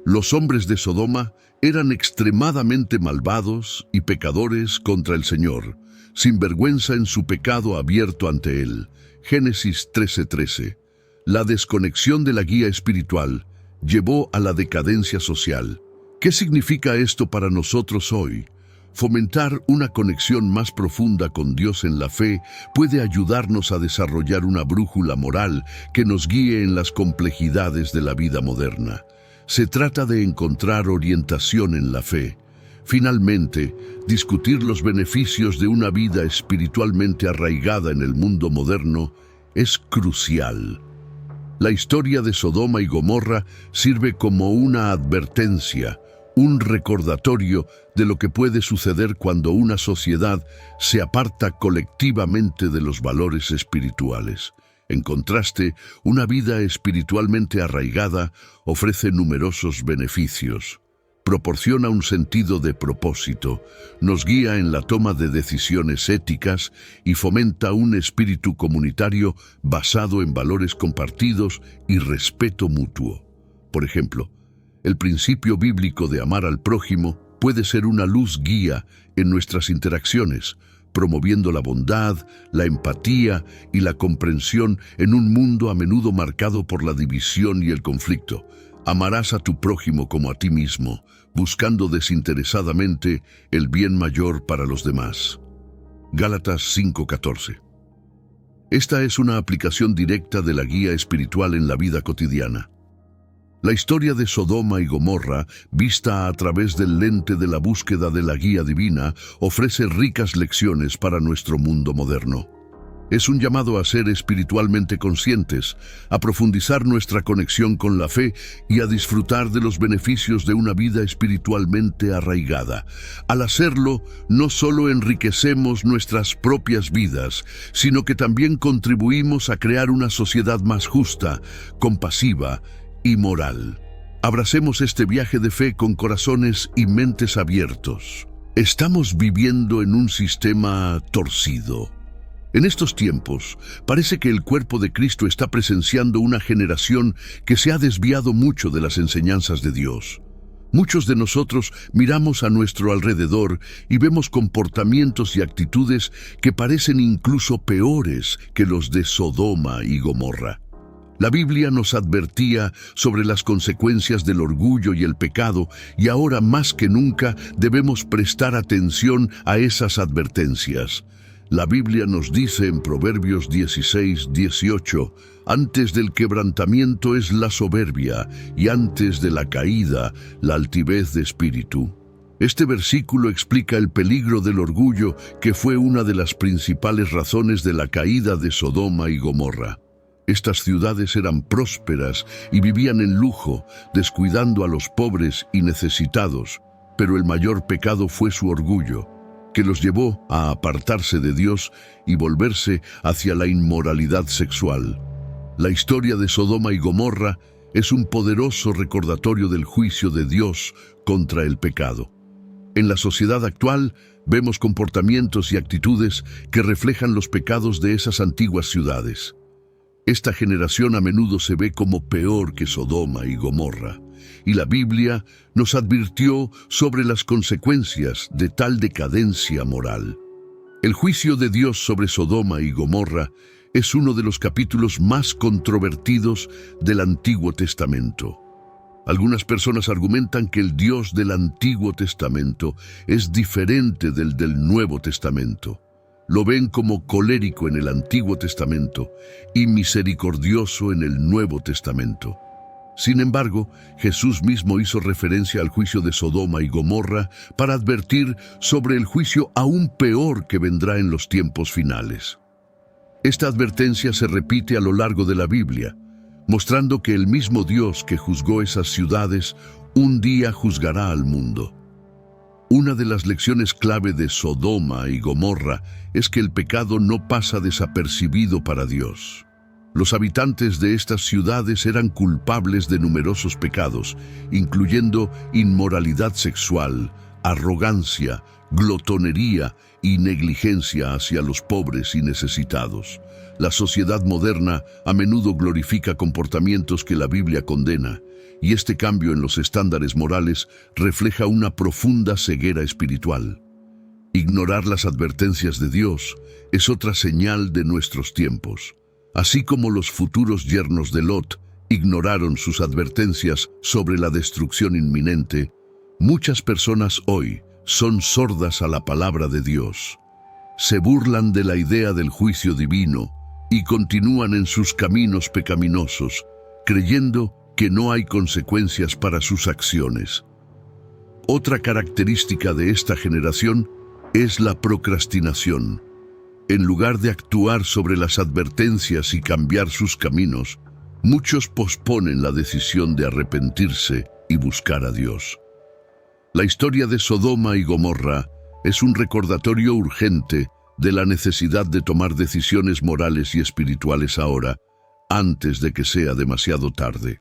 Los hombres de Sodoma eran extremadamente malvados y pecadores contra el Señor, sin vergüenza en su pecado abierto ante Él. Génesis 13:13. La desconexión de la guía espiritual llevó a la decadencia social. ¿Qué significa esto para nosotros hoy? Fomentar una conexión más profunda con Dios en la fe puede ayudarnos a desarrollar una brújula moral que nos guíe en las complejidades de la vida moderna. Se trata de encontrar orientación en la fe. Finalmente, discutir los beneficios de una vida espiritualmente arraigada en el mundo moderno es crucial. La historia de Sodoma y Gomorra sirve como una advertencia, un recordatorio de lo que puede suceder cuando una sociedad se aparta colectivamente de los valores espirituales. En contraste, una vida espiritualmente arraigada ofrece numerosos beneficios. Proporciona un sentido de propósito, nos guía en la toma de decisiones éticas y fomenta un espíritu comunitario basado en valores compartidos y respeto mutuo. Por ejemplo, el principio bíblico de amar al prójimo puede ser una luz guía en nuestras interacciones, promoviendo la bondad, la empatía y la comprensión en un mundo a menudo marcado por la división y el conflicto. Amarás a tu prójimo como a ti mismo, buscando desinteresadamente el bien mayor para los demás. Gálatas 5:14. Esta es una aplicación directa de la guía espiritual en la vida cotidiana. La historia de Sodoma y Gomorra, vista a través del lente de la búsqueda de la guía divina, ofrece ricas lecciones para nuestro mundo moderno. Es un llamado a ser espiritualmente conscientes, a profundizar nuestra conexión con la fe y a disfrutar de los beneficios de una vida espiritualmente arraigada. Al hacerlo, no solo enriquecemos nuestras propias vidas, sino que también contribuimos a crear una sociedad más justa, compasiva y moral. Abracemos este viaje de fe con corazones y mentes abiertos. Estamos viviendo en un sistema torcido. En estos tiempos, parece que el cuerpo de Cristo está presenciando una generación que se ha desviado mucho de las enseñanzas de Dios. Muchos de nosotros miramos a nuestro alrededor y vemos comportamientos y actitudes que parecen incluso peores que los de Sodoma y Gomorra. La Biblia nos advertía sobre las consecuencias del orgullo y el pecado, y ahora más que nunca debemos prestar atención a esas advertencias. La Biblia nos dice en Proverbios 16:18, antes del quebrantamiento es la soberbia, y antes de la caída, la altivez de espíritu. Este versículo explica el peligro del orgullo, que fue una de las principales razones de la caída de Sodoma y Gomorra. Estas ciudades eran prósperas y vivían en lujo, descuidando a los pobres y necesitados, pero el mayor pecado fue su orgullo, que los llevó a apartarse de Dios y volverse hacia la inmoralidad sexual. La historia de Sodoma y Gomorra es un poderoso recordatorio del juicio de Dios contra el pecado. En la sociedad actual vemos comportamientos y actitudes que reflejan los pecados de esas antiguas ciudades. Esta generación a menudo se ve como peor que Sodoma y Gomorra, y la Biblia nos advirtió sobre las consecuencias de tal decadencia moral. El juicio de Dios sobre Sodoma y Gomorra es uno de los capítulos más controvertidos del Antiguo Testamento. Algunas personas argumentan que el Dios del Antiguo Testamento es diferente del Nuevo Testamento. Lo ven como colérico en el Antiguo Testamento y misericordioso en el Nuevo Testamento. Sin embargo, Jesús mismo hizo referencia al juicio de Sodoma y Gomorra para advertir sobre el juicio aún peor que vendrá en los tiempos finales. Esta advertencia se repite a lo largo de la Biblia, mostrando que el mismo Dios que juzgó esas ciudades un día juzgará al mundo. Una de las lecciones clave de Sodoma y Gomorra es que el pecado no pasa desapercibido para Dios. Los habitantes de estas ciudades eran culpables de numerosos pecados, incluyendo inmoralidad sexual, arrogancia, glotonería y negligencia hacia los pobres y necesitados. La sociedad moderna a menudo glorifica comportamientos que la Biblia condena, y este cambio en los estándares morales refleja una profunda ceguera espiritual. Ignorar las advertencias de Dios es otra señal de nuestros tiempos. Así como los futuros yernos de Lot ignoraron sus advertencias sobre la destrucción inminente, muchas personas hoy son sordas a la palabra de Dios. Se burlan de la idea del juicio divino y continúan en sus caminos pecaminosos, creyendo que no hay consecuencias para sus acciones. Otra característica de esta generación es la procrastinación. En lugar de actuar sobre las advertencias y cambiar sus caminos, muchos posponen la decisión de arrepentirse y buscar a Dios. La historia de Sodoma y Gomorra es un recordatorio urgente de la necesidad de tomar decisiones morales y espirituales ahora, antes de que sea demasiado tarde.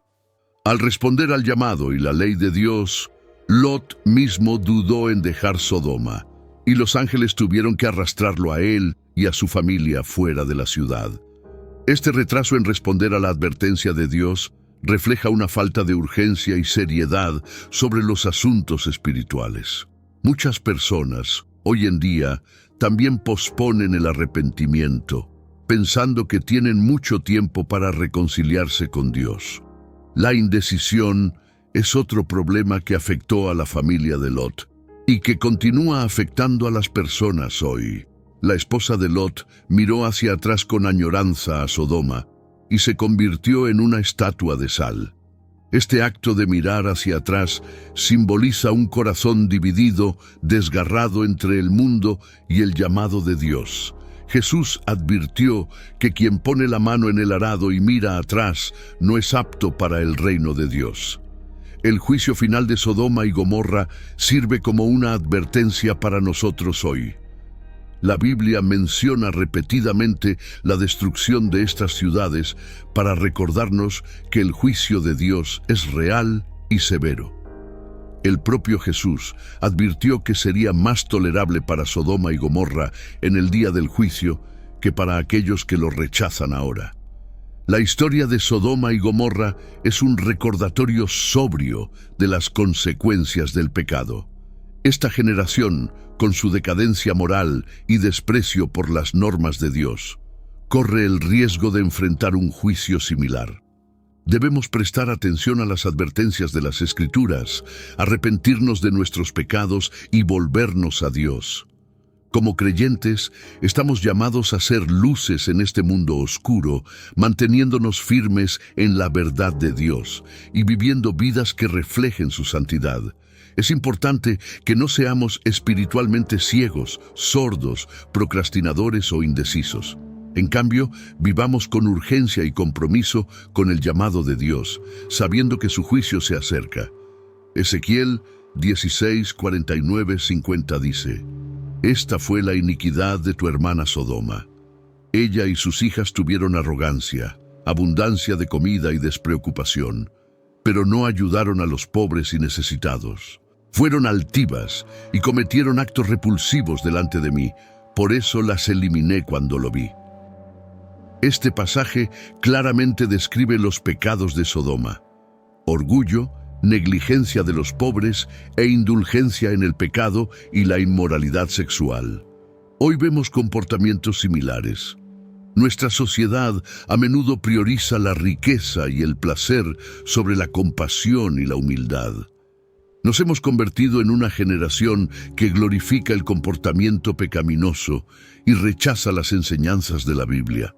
Al responder al llamado y la ley de Dios, Lot mismo dudó en dejar Sodoma, y los ángeles tuvieron que arrastrarlo a él y a su familia fuera de la ciudad. Este retraso en responder a la advertencia de Dios refleja una falta de urgencia y seriedad sobre los asuntos espirituales. Muchas personas, hoy en día, también posponen el arrepentimiento, pensando que tienen mucho tiempo para reconciliarse con Dios. La indecisión es otro problema que afectó a la familia de Lot y que continúa afectando a las personas hoy. La esposa de Lot miró hacia atrás con añoranza a Sodoma y se convirtió en una estatua de sal. Este acto de mirar hacia atrás simboliza un corazón dividido, desgarrado entre el mundo y el llamado de Dios. Jesús advirtió que quien pone la mano en el arado y mira atrás no es apto para el reino de Dios. El juicio final de Sodoma y Gomorra sirve como una advertencia para nosotros hoy. La Biblia menciona repetidamente la destrucción de estas ciudades para recordarnos que el juicio de Dios es real y severo. El propio Jesús advirtió que sería más tolerable para Sodoma y Gomorra en el día del juicio que para aquellos que lo rechazan ahora. La historia de Sodoma y Gomorra es un recordatorio sobrio de las consecuencias del pecado. Esta generación, con su decadencia moral y desprecio por las normas de Dios, corre el riesgo de enfrentar un juicio similar. Debemos prestar atención a las advertencias de las Escrituras, arrepentirnos de nuestros pecados y volvernos a Dios. Como creyentes, estamos llamados a ser luces en este mundo oscuro, manteniéndonos firmes en la verdad de Dios y viviendo vidas que reflejen su santidad. Es importante que no seamos espiritualmente ciegos, sordos, procrastinadores o indecisos. En cambio, vivamos con urgencia y compromiso con el llamado de Dios, sabiendo que su juicio se acerca. Ezequiel 16, 49, 50 dice: Esta fue la iniquidad de tu hermana Sodoma. Ella y sus hijas tuvieron arrogancia, abundancia de comida y despreocupación, pero no ayudaron a los pobres y necesitados. Fueron altivas y cometieron actos repulsivos delante de mí, por eso las eliminé cuando lo vi. Este pasaje claramente describe los pecados de Sodoma: orgullo, negligencia de los pobres e indulgencia en el pecado y la inmoralidad sexual. Hoy vemos comportamientos similares. Nuestra sociedad a menudo prioriza la riqueza y el placer sobre la compasión y la humildad. Nos hemos convertido en una generación que glorifica el comportamiento pecaminoso y rechaza las enseñanzas de la Biblia.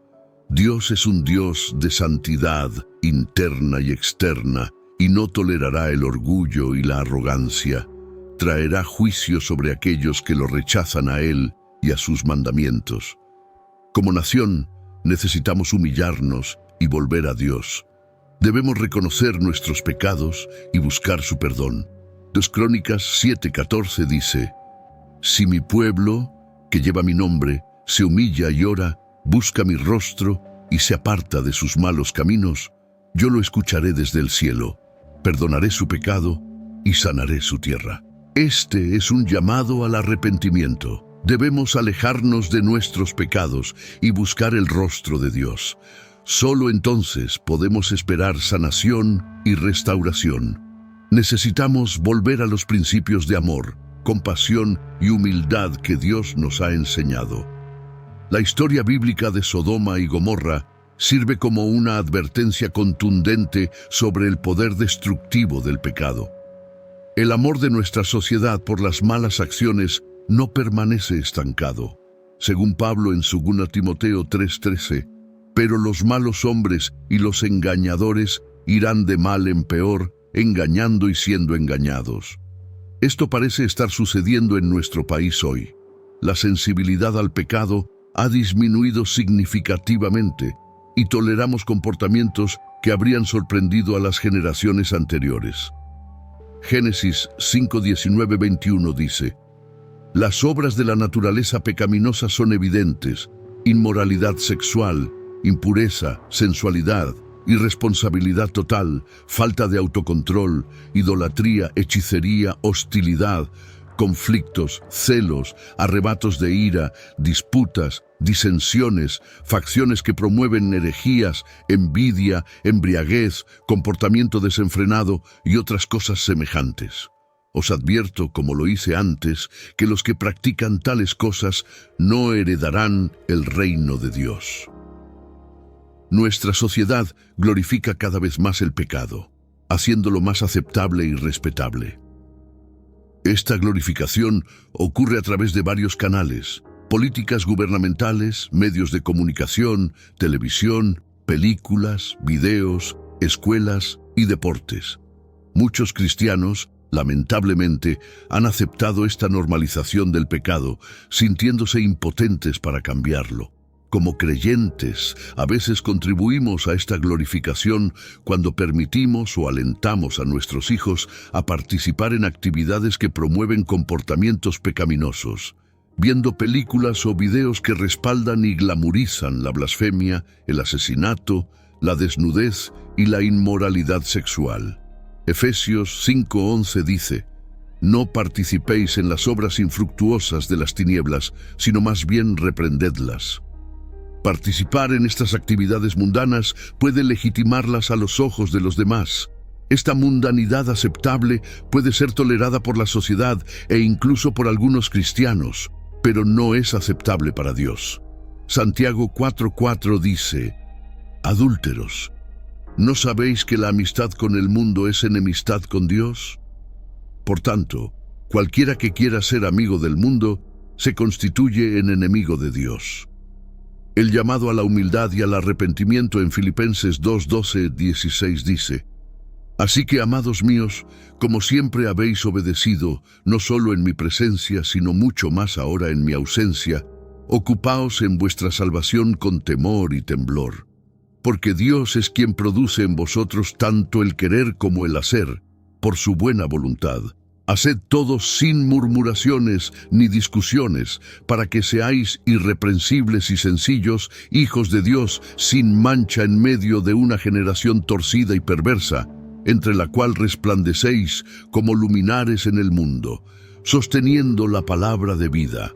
Dios es un Dios de santidad interna y externa, y no tolerará el orgullo y la arrogancia. Traerá juicio sobre aquellos que lo rechazan a Él y a sus mandamientos. Como nación, necesitamos humillarnos y volver a Dios. Debemos reconocer nuestros pecados y buscar su perdón. 2 Crónicas 7:14 dice: Si mi pueblo, que lleva mi nombre, se humilla y ora, busca mi rostro y se aparta de sus malos caminos, yo lo escucharé desde el cielo, perdonaré su pecado y sanaré su tierra. Este es un llamado al arrepentimiento. Debemos alejarnos de nuestros pecados y buscar el rostro de Dios. Solo entonces podemos esperar sanación y restauración. Necesitamos volver a los principios de amor, compasión y humildad que Dios nos ha enseñado. La historia bíblica de Sodoma y Gomorra sirve como una advertencia contundente sobre el poder destructivo del pecado. El amor de nuestra sociedad por las malas acciones no permanece estancado. Según Pablo en 2 Timoteo 3:13, pero los malos hombres y los engañadores irán de mal en peor, engañando y siendo engañados. Esto parece estar sucediendo en nuestro país hoy. La sensibilidad al pecado ha disminuido significativamente y toleramos comportamientos que habrían sorprendido a las generaciones anteriores. Génesis 5:19-21 dice: Las obras de la naturaleza pecaminosa son evidentes: inmoralidad sexual, impureza, sensualidad, irresponsabilidad total, falta de autocontrol, idolatría, hechicería, hostilidad, conflictos, celos, arrebatos de ira, disputas, disensiones, facciones que promueven herejías, envidia, embriaguez, comportamiento desenfrenado y otras cosas semejantes. Os advierto, como lo hice antes, que los que practican tales cosas no heredarán el reino de Dios. Nuestra sociedad glorifica cada vez más el pecado, haciéndolo más aceptable y respetable. Esta glorificación ocurre a través de varios canales: políticas gubernamentales, medios de comunicación, televisión, películas, videos, escuelas y deportes. Muchos cristianos, lamentablemente, han aceptado esta normalización del pecado, sintiéndose impotentes para cambiarlo. Como creyentes, a veces contribuimos a esta glorificación cuando permitimos o alentamos a nuestros hijos a participar en actividades que promueven comportamientos pecaminosos, viendo películas o videos que respaldan y glamorizan la blasfemia, el asesinato, la desnudez y la inmoralidad sexual. Efesios 5:11 dice: No participéis en las obras infructuosas de las tinieblas, sino más bien reprendedlas. Participar en estas actividades mundanas puede legitimarlas a los ojos de los demás. Esta mundanidad aceptable puede ser tolerada por la sociedad e incluso por algunos cristianos, pero no es aceptable para Dios. Santiago 4:4 dice: Adúlteros, ¿no sabéis que la amistad con el mundo es enemistad con Dios? Por tanto, cualquiera que quiera ser amigo del mundo se constituye en enemigo de Dios. El llamado a la humildad y al arrepentimiento en Filipenses 2:12-16 dice: Así que, amados míos, como siempre habéis obedecido, no solo en mi presencia, sino mucho más ahora en mi ausencia, ocupaos en vuestra salvación con temor y temblor. Porque Dios es quien produce en vosotros tanto el querer como el hacer, por su buena voluntad. Haced todo sin murmuraciones ni discusiones, para que seáis irreprensibles y sencillos, hijos de Dios, sin mancha en medio de una generación torcida y perversa, entre la cual resplandecéis como luminares en el mundo, sosteniendo la palabra de vida,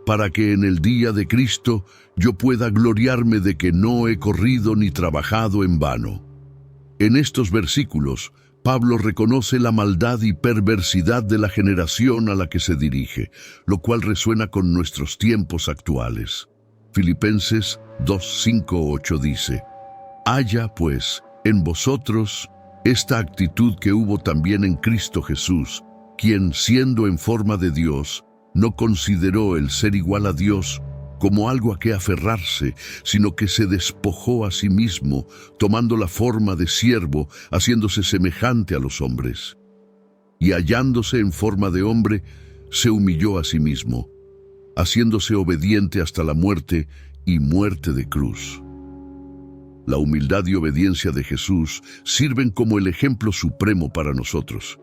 para que en el día de Cristo yo pueda gloriarme de que no he corrido ni trabajado en vano. En estos versículos, Pablo reconoce la maldad y perversidad de la generación a la que se dirige, lo cual resuena con nuestros tiempos actuales. Filipenses 2:5-8 dice: Haya, pues, en vosotros esta actitud que hubo también en Cristo Jesús, quien, siendo en forma de Dios, no consideró el ser igual a Dios como algo a que aferrarse, sino que se despojó a sí mismo, tomando la forma de siervo, haciéndose semejante a los hombres. Y hallándose en forma de hombre, se humilló a sí mismo, haciéndose obediente hasta la muerte y muerte de cruz. La humildad y obediencia de Jesús sirven como el ejemplo supremo para nosotros.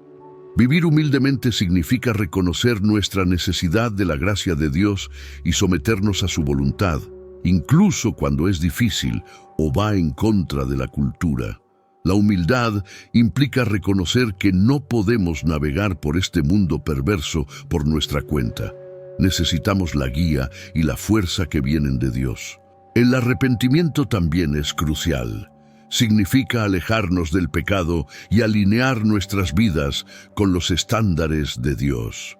Vivir humildemente significa reconocer nuestra necesidad de la gracia de Dios y someternos a su voluntad, incluso cuando es difícil o va en contra de la cultura. La humildad implica reconocer que no podemos navegar por este mundo perverso por nuestra cuenta. Necesitamos la guía y la fuerza que vienen de Dios. El arrepentimiento también es crucial. Significa alejarnos del pecado y alinear nuestras vidas con los estándares de Dios.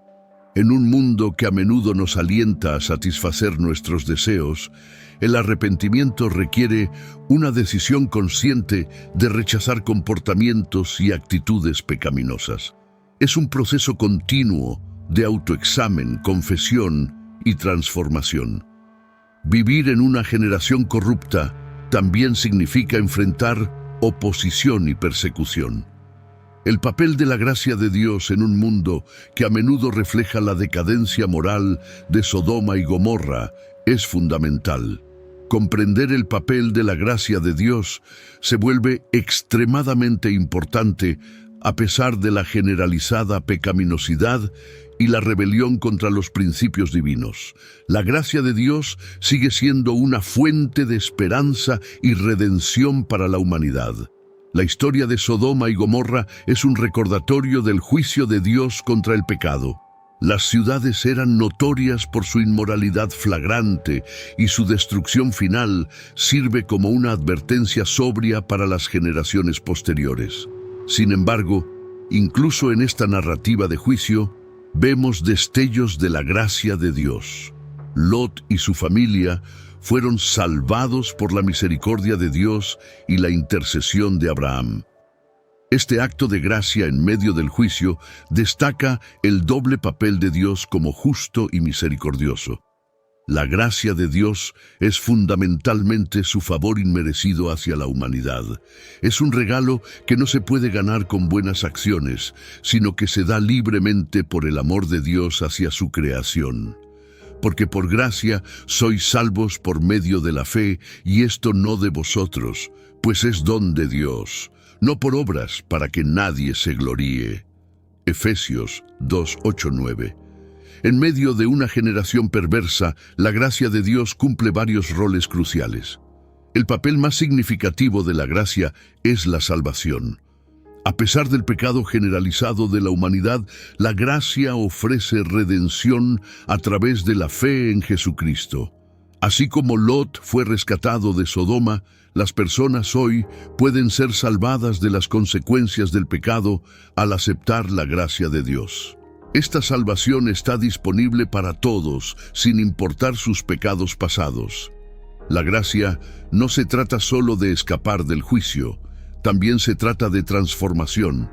En un mundo que a menudo nos alienta a satisfacer nuestros deseos, el arrepentimiento requiere una decisión consciente de rechazar comportamientos y actitudes pecaminosas. Es un proceso continuo de autoexamen, confesión y transformación. Vivir en una generación corrupta también significa enfrentar oposición y persecución. El papel de la gracia de Dios en un mundo que a menudo refleja la decadencia moral de Sodoma y Gomorra es fundamental. Comprender el papel de la gracia de Dios se vuelve extremadamente importante a pesar de la generalizada pecaminosidad y la rebelión contra los principios divinos. La gracia de Dios sigue siendo una fuente de esperanza y redención para la humanidad. La historia de Sodoma y Gomorra es un recordatorio del juicio de Dios contra el pecado. Las ciudades eran notorias por su inmoralidad flagrante y su destrucción final sirve como una advertencia sobria para las generaciones posteriores. Sin embargo, incluso en esta narrativa de juicio, vemos destellos de la gracia de Dios. Lot y su familia fueron salvados por la misericordia de Dios y la intercesión de Abraham. Este acto de gracia en medio del juicio destaca el doble papel de Dios como justo y misericordioso. La gracia de Dios es fundamentalmente su favor inmerecido hacia la humanidad. Es un regalo que no se puede ganar con buenas acciones, sino que se da libremente por el amor de Dios hacia su creación. Porque por gracia sois salvos por medio de la fe, y esto no de vosotros, pues es don de Dios, no por obras para que nadie se gloríe. Efesios 2:8-9. En medio de una generación perversa, la gracia de Dios cumple varios roles cruciales. El papel más significativo de la gracia es la salvación. A pesar del pecado generalizado de la humanidad, la gracia ofrece redención a través de la fe en Jesucristo. Así como Lot fue rescatado de Sodoma, las personas hoy pueden ser salvadas de las consecuencias del pecado al aceptar la gracia de Dios. Esta salvación está disponible para todos, sin importar sus pecados pasados. La gracia no se trata solo de escapar del juicio, también se trata de transformación,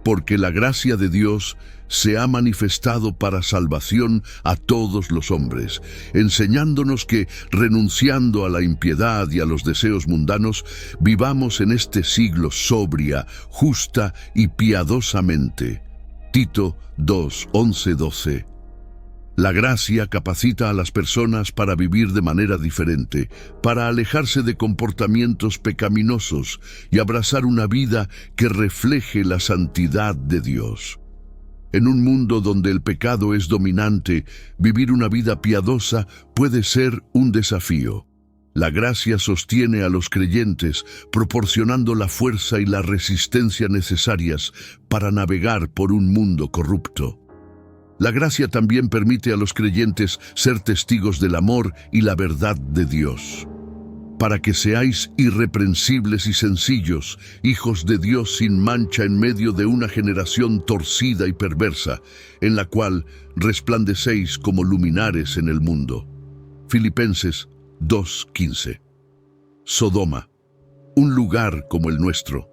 porque la gracia de Dios se ha manifestado para salvación a todos los hombres, enseñándonos que, renunciando a la impiedad y a los deseos mundanos, vivamos en este siglo sobria, justa y piadosamente. Tito 2:11-12. La gracia capacita a las personas para vivir de manera diferente, para alejarse de comportamientos pecaminosos y abrazar una vida que refleje la santidad de Dios. En un mundo donde el pecado es dominante, vivir una vida piadosa puede ser un desafío. La gracia sostiene a los creyentes, proporcionando la fuerza y la resistencia necesarias para navegar por un mundo corrupto. La gracia también permite a los creyentes ser testigos del amor y la verdad de Dios. Para que seáis irreprensibles y sencillos, hijos de Dios sin mancha en medio de una generación torcida y perversa, en la cual resplandecéis como luminares en el mundo. Filipenses 2:15. Sodoma, un lugar como el nuestro.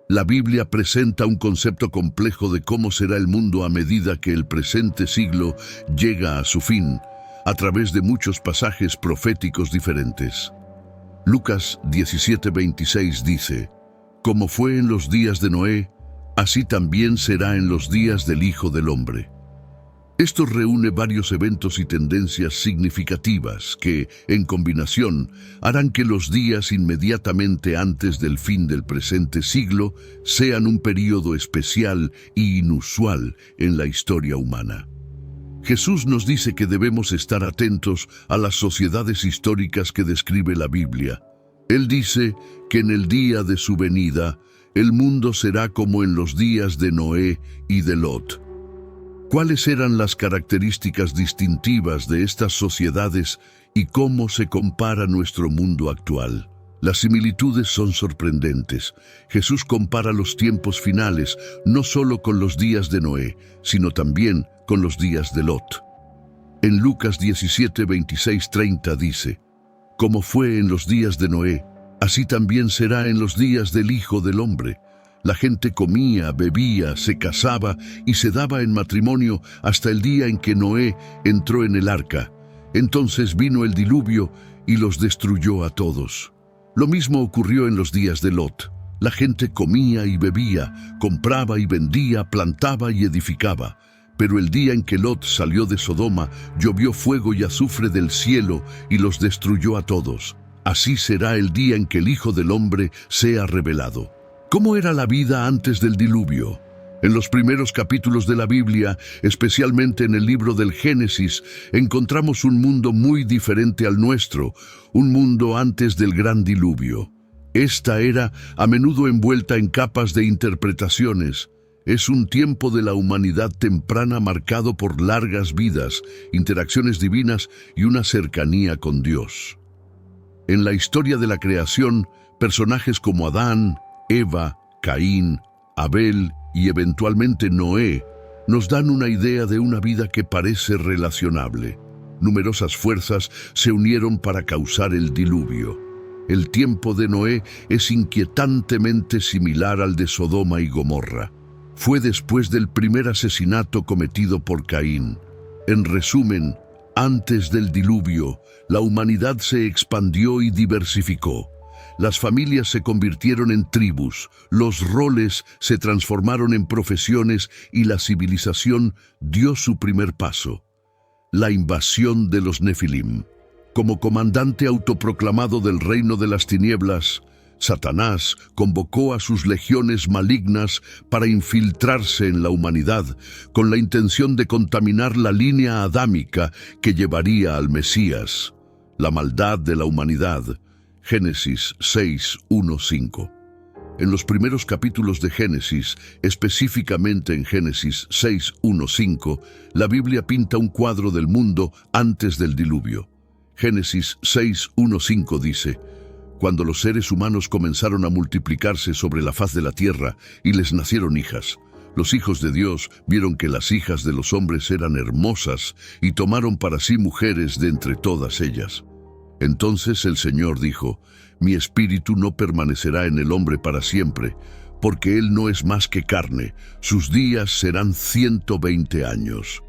La Biblia presenta un concepto complejo de cómo será el mundo a medida que el presente siglo llega a su fin, a través de muchos pasajes proféticos diferentes. Lucas 17:26 dice: Como fue en los días de Noé, así también será en los días del Hijo del Hombre. Esto reúne varios eventos y tendencias significativas que, en combinación, harán que los días inmediatamente antes del fin del presente siglo sean un período especial e inusual en la historia humana. Jesús nos dice que debemos estar atentos a las sociedades históricas que describe la Biblia. Él dice que en el día de su venida, el mundo será como en los días de Noé y de Lot. ¿Cuáles eran las características distintivas de estas sociedades y cómo se compara nuestro mundo actual? Las similitudes son sorprendentes. Jesús compara los tiempos finales no solo con los días de Noé, sino también con los días de Lot. En Lucas 17:26-30 dice: Como fue en los días de Noé, así también será en los días del Hijo del Hombre. La gente comía, bebía, se casaba y se daba en matrimonio hasta el día en que Noé entró en el arca. Entonces vino el diluvio y los destruyó a todos. Lo mismo ocurrió en los días de Lot. La gente comía y bebía, compraba y vendía, plantaba y edificaba. Pero el día en que Lot salió de Sodoma, llovió fuego y azufre del cielo y los destruyó a todos. Así será el día en que el Hijo del Hombre sea revelado. ¿Cómo era la vida antes del diluvio? En los primeros capítulos de la Biblia, especialmente en el libro del Génesis, encontramos un mundo muy diferente al nuestro, un mundo antes del gran diluvio. Esta era a menudo envuelta en capas de interpretaciones. Es un tiempo de la humanidad temprana marcado por largas vidas, interacciones divinas y una cercanía con Dios. En la historia de la creación, personajes como Adán, Eva, Caín, Abel y eventualmente Noé nos dan una idea de una vida que parece relacionable. Numerosas fuerzas se unieron para causar el diluvio. El tiempo de Noé es inquietantemente similar al de Sodoma y Gomorra. Fue después del primer asesinato cometido por Caín. En resumen, antes del diluvio, la humanidad se expandió y diversificó. Las familias se convirtieron en tribus, los roles se transformaron en profesiones y la civilización dio su primer paso. La invasión de los Nefilim. Como comandante autoproclamado del reino de las tinieblas, Satanás convocó a sus legiones malignas para infiltrarse en la humanidad con la intención de contaminar la línea adámica que llevaría al Mesías. La maldad de la humanidad. Génesis 6:1-5. En los primeros capítulos de Génesis, específicamente en Génesis 6:1-5, la Biblia pinta un cuadro del mundo antes del diluvio. Génesis 6:1-5 dice: Cuando los seres humanos comenzaron a multiplicarse sobre la faz de la tierra y les nacieron hijas, los hijos de Dios vieron que las hijas de los hombres eran hermosas y tomaron para sí mujeres de entre todas ellas. Entonces el Señor dijo: Mi espíritu no permanecerá en el hombre para siempre, porque él no es más que carne, sus días serán 120 años.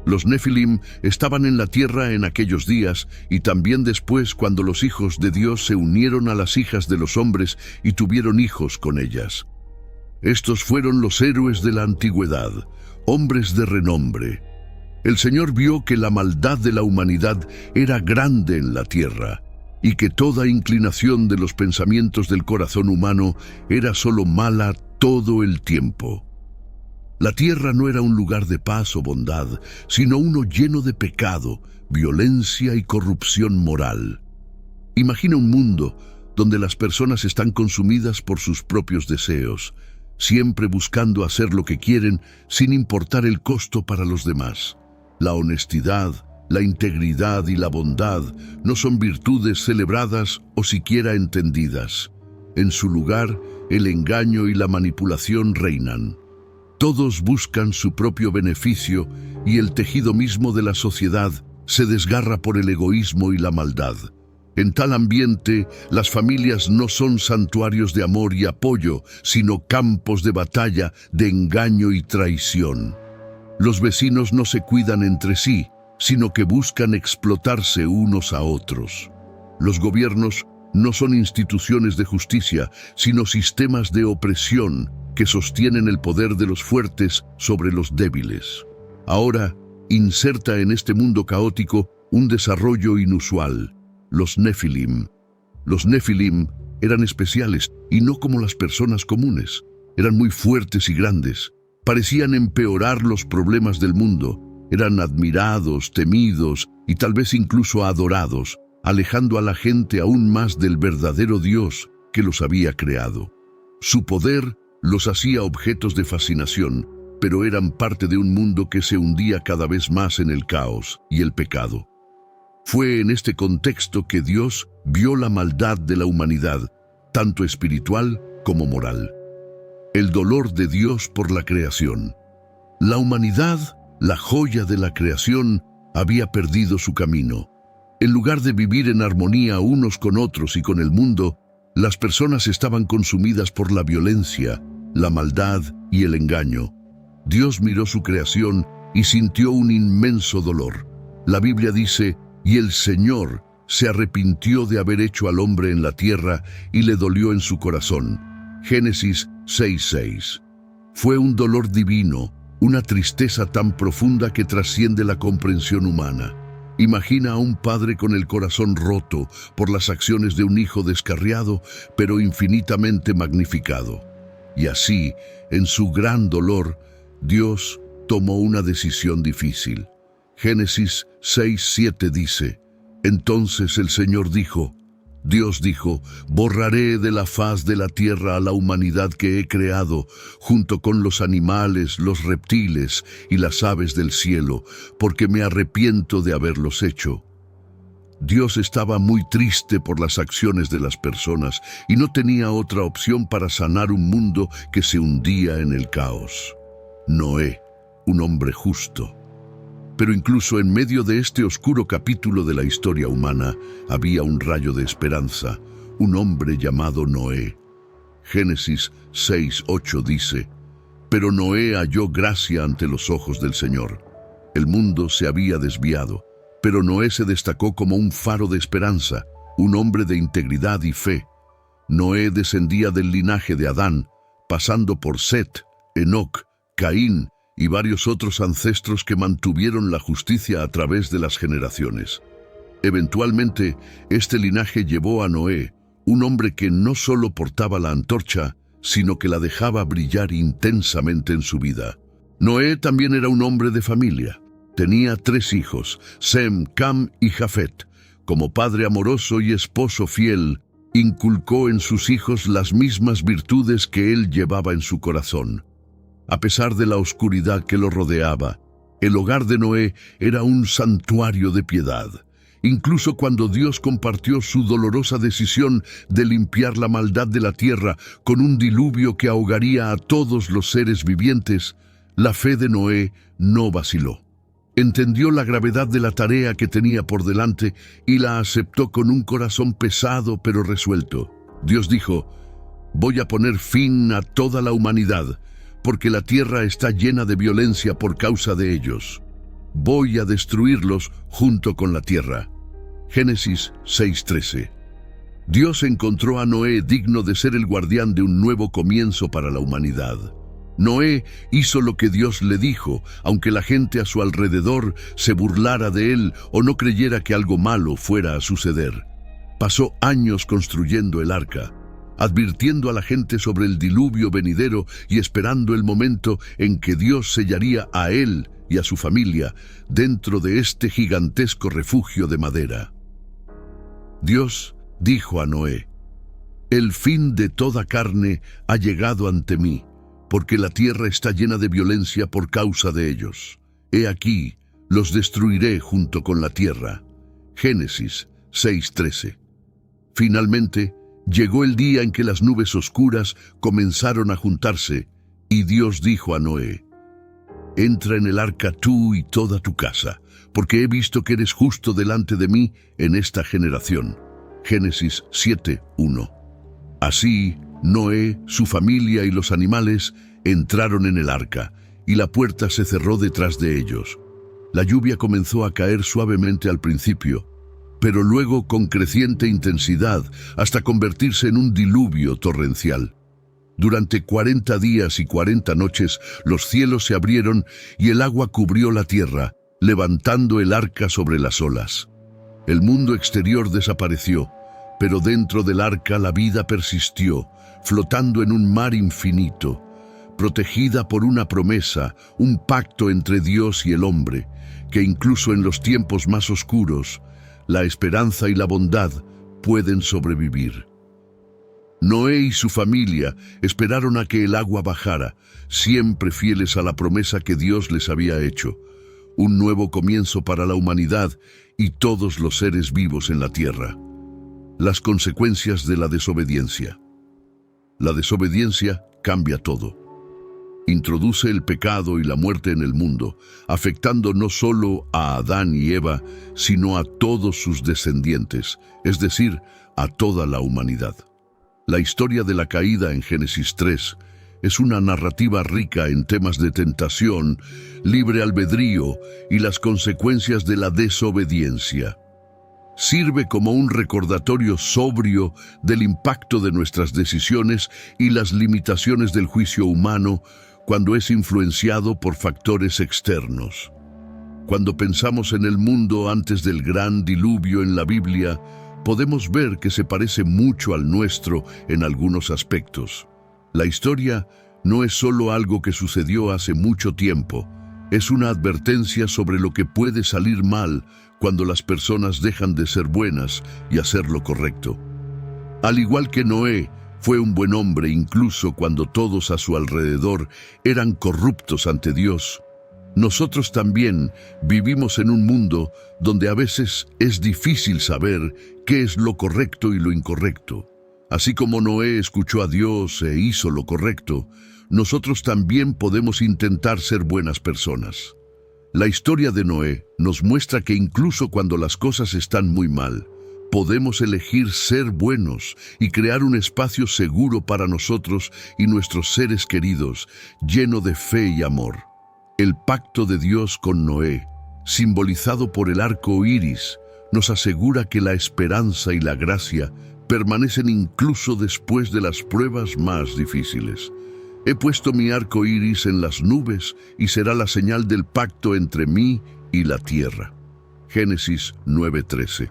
Los Nefilim estaban en la tierra en aquellos días y también después cuando los hijos de Dios se unieron a las hijas de los hombres y tuvieron hijos con ellas. Estos fueron los héroes de la antigüedad, hombres de renombre. El Señor vio que la maldad de la humanidad era grande en la tierra y que toda inclinación de los pensamientos del corazón humano era solo mala todo el tiempo. La tierra no era un lugar de paz o bondad, sino uno lleno de pecado, violencia y corrupción moral. Imagina un mundo donde las personas están consumidas por sus propios deseos, siempre buscando hacer lo que quieren sin importar el costo para los demás. La honestidad, la integridad y la bondad no son virtudes celebradas o siquiera entendidas. En su lugar, el engaño y la manipulación reinan. Todos buscan su propio beneficio y el tejido mismo de la sociedad se desgarra por el egoísmo y la maldad. En tal ambiente, las familias no son santuarios de amor y apoyo, sino campos de batalla, de engaño y traición. Los vecinos no se cuidan entre sí, sino que buscan explotarse unos a otros. Los gobiernos no son instituciones de justicia, sino sistemas de opresión que sostienen el poder de los fuertes sobre los débiles. Ahora, inserta en este mundo caótico un desarrollo inusual: los Nefilim. Los Nefilim eran especiales y no como las personas comunes. Eran muy fuertes y grandes. Parecían empeorar los problemas del mundo. Eran admirados, temidos y tal vez incluso adorados, alejando a la gente aún más del verdadero Dios que los había creado. Su poder los hacía objetos de fascinación, pero eran parte de un mundo que se hundía cada vez más en el caos y el pecado. Fue en este contexto que Dios vio la maldad de la humanidad, tanto espiritual como moral. El dolor de Dios por la creación. La humanidad, la joya de la creación, había perdido su camino. En lugar de vivir en armonía unos con otros y con el mundo, las personas estaban consumidas por la violencia, la maldad y el engaño. Dios miró su creación y sintió un inmenso dolor. La Biblia dice: y el Señor se arrepintió de haber hecho al hombre en la tierra y le dolió en su corazón. Génesis 6:6. Fue un dolor divino, una tristeza tan profunda que trasciende la comprensión humana. Imagina a un padre con el corazón roto por las acciones de un hijo descarriado, pero infinitamente magnificado. Y así, en su gran dolor, Dios tomó una decisión difícil. Génesis 6:7 dice: Entonces el Señor dijo, Dios dijo, borraré de la faz de la tierra a la humanidad que he creado, junto con los animales, los reptiles y las aves del cielo, porque me arrepiento de haberlos hecho. Dios estaba muy triste por las acciones de las personas y no tenía otra opción para sanar un mundo que se hundía en el caos. Noé, un hombre justo. Pero incluso en medio de este oscuro capítulo de la historia humana, había un rayo de esperanza, un hombre llamado Noé. Génesis 6:8 dice: Pero Noé halló gracia ante los ojos del Señor. El mundo se había desviado, pero Noé se destacó como un faro de esperanza, un hombre de integridad y fe. Noé descendía del linaje de Adán, pasando por Set, Enoc, Caín y varios otros ancestros que mantuvieron la justicia a través de las generaciones. Eventualmente, este linaje llevó a Noé, un hombre que no solo portaba la antorcha, sino que la dejaba brillar intensamente en su vida. Noé también era un hombre de familia. Tenía 3 hijos, Sem, Cam y Jafet. Como padre amoroso y esposo fiel, inculcó en sus hijos las mismas virtudes que él llevaba en su corazón. A pesar de la oscuridad que lo rodeaba, el hogar de Noé era un santuario de piedad. Incluso cuando Dios compartió su dolorosa decisión de limpiar la maldad de la tierra con un diluvio que ahogaría a todos los seres vivientes, la fe de Noé no vaciló. Entendió la gravedad de la tarea que tenía por delante y la aceptó con un corazón pesado pero resuelto. Dios dijo: Voy a poner fin a toda la humanidad, porque la tierra está llena de violencia por causa de ellos. Voy a destruirlos junto con la tierra. Génesis 6:13. Dios encontró a Noé digno de ser el guardián de un nuevo comienzo para la humanidad. Noé hizo lo que Dios le dijo, aunque la gente a su alrededor se burlara de él o no creyera que algo malo fuera a suceder. Pasó años construyendo el arca, advirtiendo a la gente sobre el diluvio venidero y esperando el momento en que Dios sellaría a él y a su familia dentro de este gigantesco refugio de madera. Dios dijo a Noé: El fin de toda carne ha llegado ante mí, porque la tierra está llena de violencia por causa de ellos. He aquí, los destruiré junto con la tierra. Génesis 6:13. Finalmente, llegó el día en que las nubes oscuras comenzaron a juntarse, y Dios dijo a Noé: Entra en el arca tú y toda tu casa, porque he visto que eres justo delante de mí en esta generación. Génesis 7:1. Así, Noé, su familia y los animales entraron en el arca, y la puerta se cerró detrás de ellos. La lluvia comenzó a caer suavemente al principio, pero luego con creciente intensidad hasta convertirse en un diluvio torrencial. Durante 40 días y 40 noches los cielos se abrieron y el agua cubrió la tierra, levantando el arca sobre las olas. El mundo exterior desapareció, pero dentro del arca la vida persistió, flotando en un mar infinito, protegida por una promesa, un pacto entre Dios y el hombre, que incluso en los tiempos más oscuros, la esperanza y la bondad pueden sobrevivir. Noé y su familia esperaron a que el agua bajara, siempre fieles a la promesa que Dios les había hecho, un nuevo comienzo para la humanidad y todos los seres vivos en la tierra. Las consecuencias de la desobediencia. La desobediencia cambia todo. Introduce el pecado y la muerte en el mundo, afectando no solo a Adán y Eva, sino a todos sus descendientes, es decir, a toda la humanidad. La historia de la caída en Génesis 3 es una narrativa rica en temas de tentación, libre albedrío y las consecuencias de la desobediencia. Sirve como un recordatorio sobrio del impacto de nuestras decisiones y las limitaciones del juicio humano cuando es influenciado por factores externos. Cuando pensamos en el mundo antes del gran diluvio en la Biblia, podemos ver que se parece mucho al nuestro en algunos aspectos. La historia no es solo algo que sucedió hace mucho tiempo, es una advertencia sobre lo que puede salir mal cuando las personas dejan de ser buenas y hacer lo correcto. Al igual que Noé, fue un buen hombre incluso cuando todos a su alrededor eran corruptos ante Dios. Nosotros también vivimos en un mundo donde a veces es difícil saber qué es lo correcto y lo incorrecto. Así como Noé escuchó a Dios e hizo lo correcto, nosotros también podemos intentar ser buenas personas. La historia de Noé nos muestra que incluso cuando las cosas están muy mal, podemos elegir ser buenos y crear un espacio seguro para nosotros y nuestros seres queridos, lleno de fe y amor. El pacto de Dios con Noé, simbolizado por el arco iris, nos asegura que la esperanza y la gracia permanecen incluso después de las pruebas más difíciles. He puesto mi arco iris en las nubes y será la señal del pacto entre mí y la tierra. Génesis 9:13.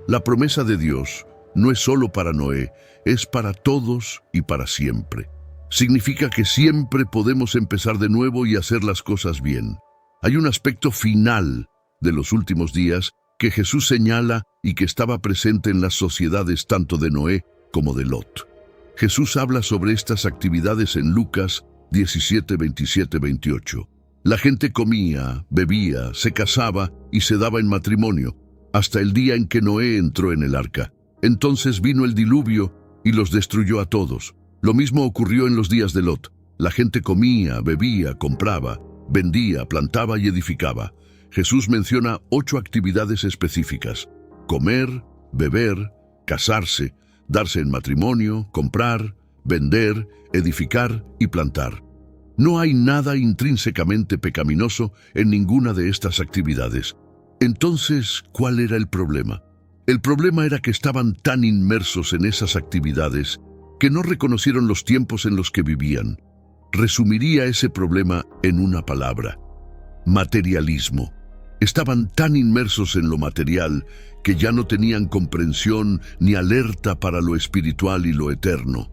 La promesa de Dios no es solo para Noé, es para todos y para siempre. Significa que siempre podemos empezar de nuevo y hacer las cosas bien. Hay un aspecto final de los últimos días que Jesús señala y que estaba presente en las sociedades tanto de Noé como de Lot. Jesús habla sobre estas actividades en Lucas 17, 27, 28. La gente comía, bebía, se casaba y se daba en matrimonio, hasta el día en que Noé entró en el arca. Entonces vino el diluvio y los destruyó a todos. Lo mismo ocurrió en los días de Lot. La gente comía, bebía, compraba, vendía, plantaba y edificaba. Jesús menciona 8 actividades específicas: comer, beber, casarse, darse en matrimonio, comprar, vender, edificar y plantar. No hay nada intrínsecamente pecaminoso en ninguna de estas actividades. Entonces, ¿cuál era el problema? El problema era que estaban tan inmersos en esas actividades que no reconocieron los tiempos en los que vivían. Resumiría ese problema en una palabra: materialismo. Estaban tan inmersos en lo material que ya no tenían comprensión ni alerta para lo espiritual y lo eterno.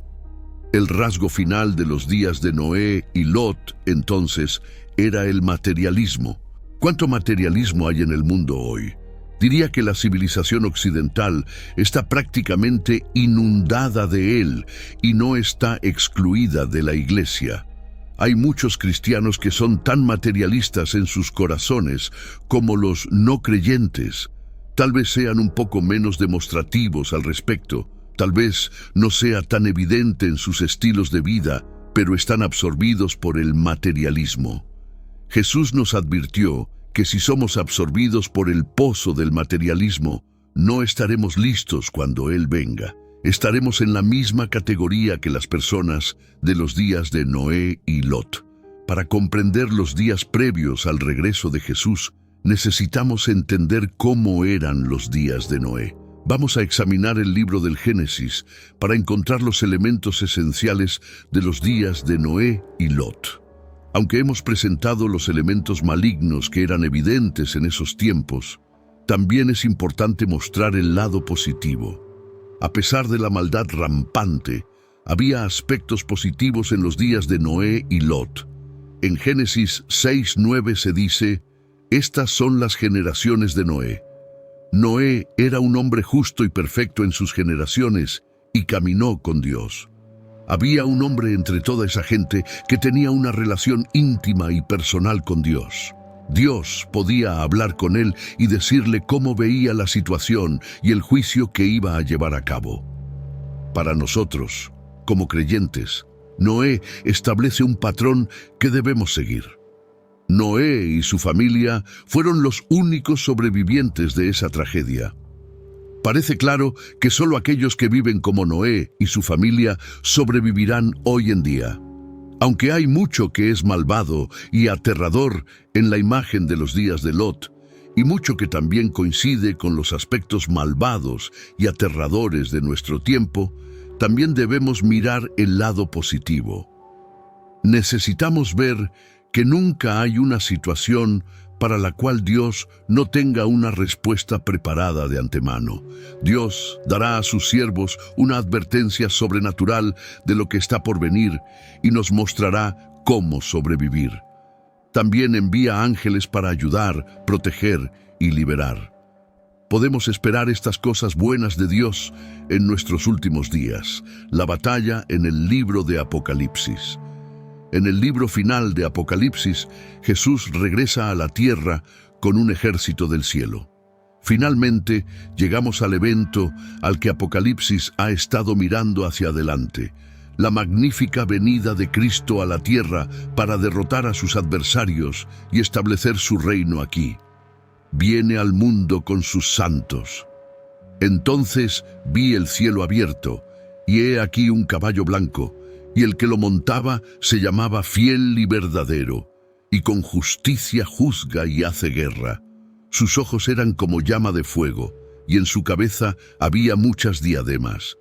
El rasgo final de los días de Noé y Lot, entonces, era el materialismo. ¿Cuánto materialismo hay en el mundo hoy? Diría que la civilización occidental está prácticamente inundada de él y no está excluida de la iglesia. Hay muchos cristianos que son tan materialistas en sus corazones como los no creyentes. Tal vez sean un poco menos demostrativos al respecto, tal vez no sea tan evidente en sus estilos de vida, pero están absorbidos por el materialismo. Jesús nos advirtió que si somos absorbidos por el pozo del materialismo, no estaremos listos cuando Él venga. Estaremos en la misma categoría que las personas de los días de Noé y Lot. Para comprender los días previos al regreso de Jesús, necesitamos entender cómo eran los días de Noé. Vamos a examinar el libro del Génesis para encontrar los elementos esenciales de los días de Noé y Lot. Aunque hemos presentado los elementos malignos que eran evidentes en esos tiempos, también es importante mostrar el lado positivo. A pesar de la maldad rampante, había aspectos positivos en los días de Noé y Lot. En Génesis 6:9 se dice: estas son las generaciones de Noé. Noé era un hombre justo y perfecto en sus generaciones y caminó con Dios. Había un hombre entre toda esa gente que tenía una relación íntima y personal con Dios. Dios podía hablar con él y decirle cómo veía la situación y el juicio que iba a llevar a cabo. Para nosotros, como creyentes, Noé establece un patrón que debemos seguir. Noé y su familia fueron los únicos sobrevivientes de esa tragedia. Parece claro que solo aquellos que viven como Noé y su familia sobrevivirán hoy en día. Aunque hay mucho que es malvado y aterrador en la imagen de los días de Lot, y mucho que también coincide con los aspectos malvados y aterradores de nuestro tiempo, también debemos mirar el lado positivo. Necesitamos ver que nunca hay una situación para la cual Dios no tenga una respuesta preparada de antemano. Dios dará a sus siervos una advertencia sobrenatural de lo que está por venir y nos mostrará cómo sobrevivir. También envía ángeles para ayudar, proteger y liberar. Podemos esperar estas cosas buenas de Dios en nuestros últimos días. La batalla en el libro de Apocalipsis. En el libro final de Apocalipsis, Jesús regresa a la tierra con un ejército del cielo. Finalmente, llegamos al evento al que Apocalipsis ha estado mirando hacia adelante, la magnífica venida de Cristo a la tierra para derrotar a sus adversarios y establecer su reino aquí. Viene al mundo con sus santos. Entonces vi el cielo abierto, y he aquí un caballo blanco, y el que lo montaba se llamaba Fiel y Verdadero, y con justicia juzga y hace guerra. Sus ojos eran como llama de fuego, y en su cabeza había muchas diademas.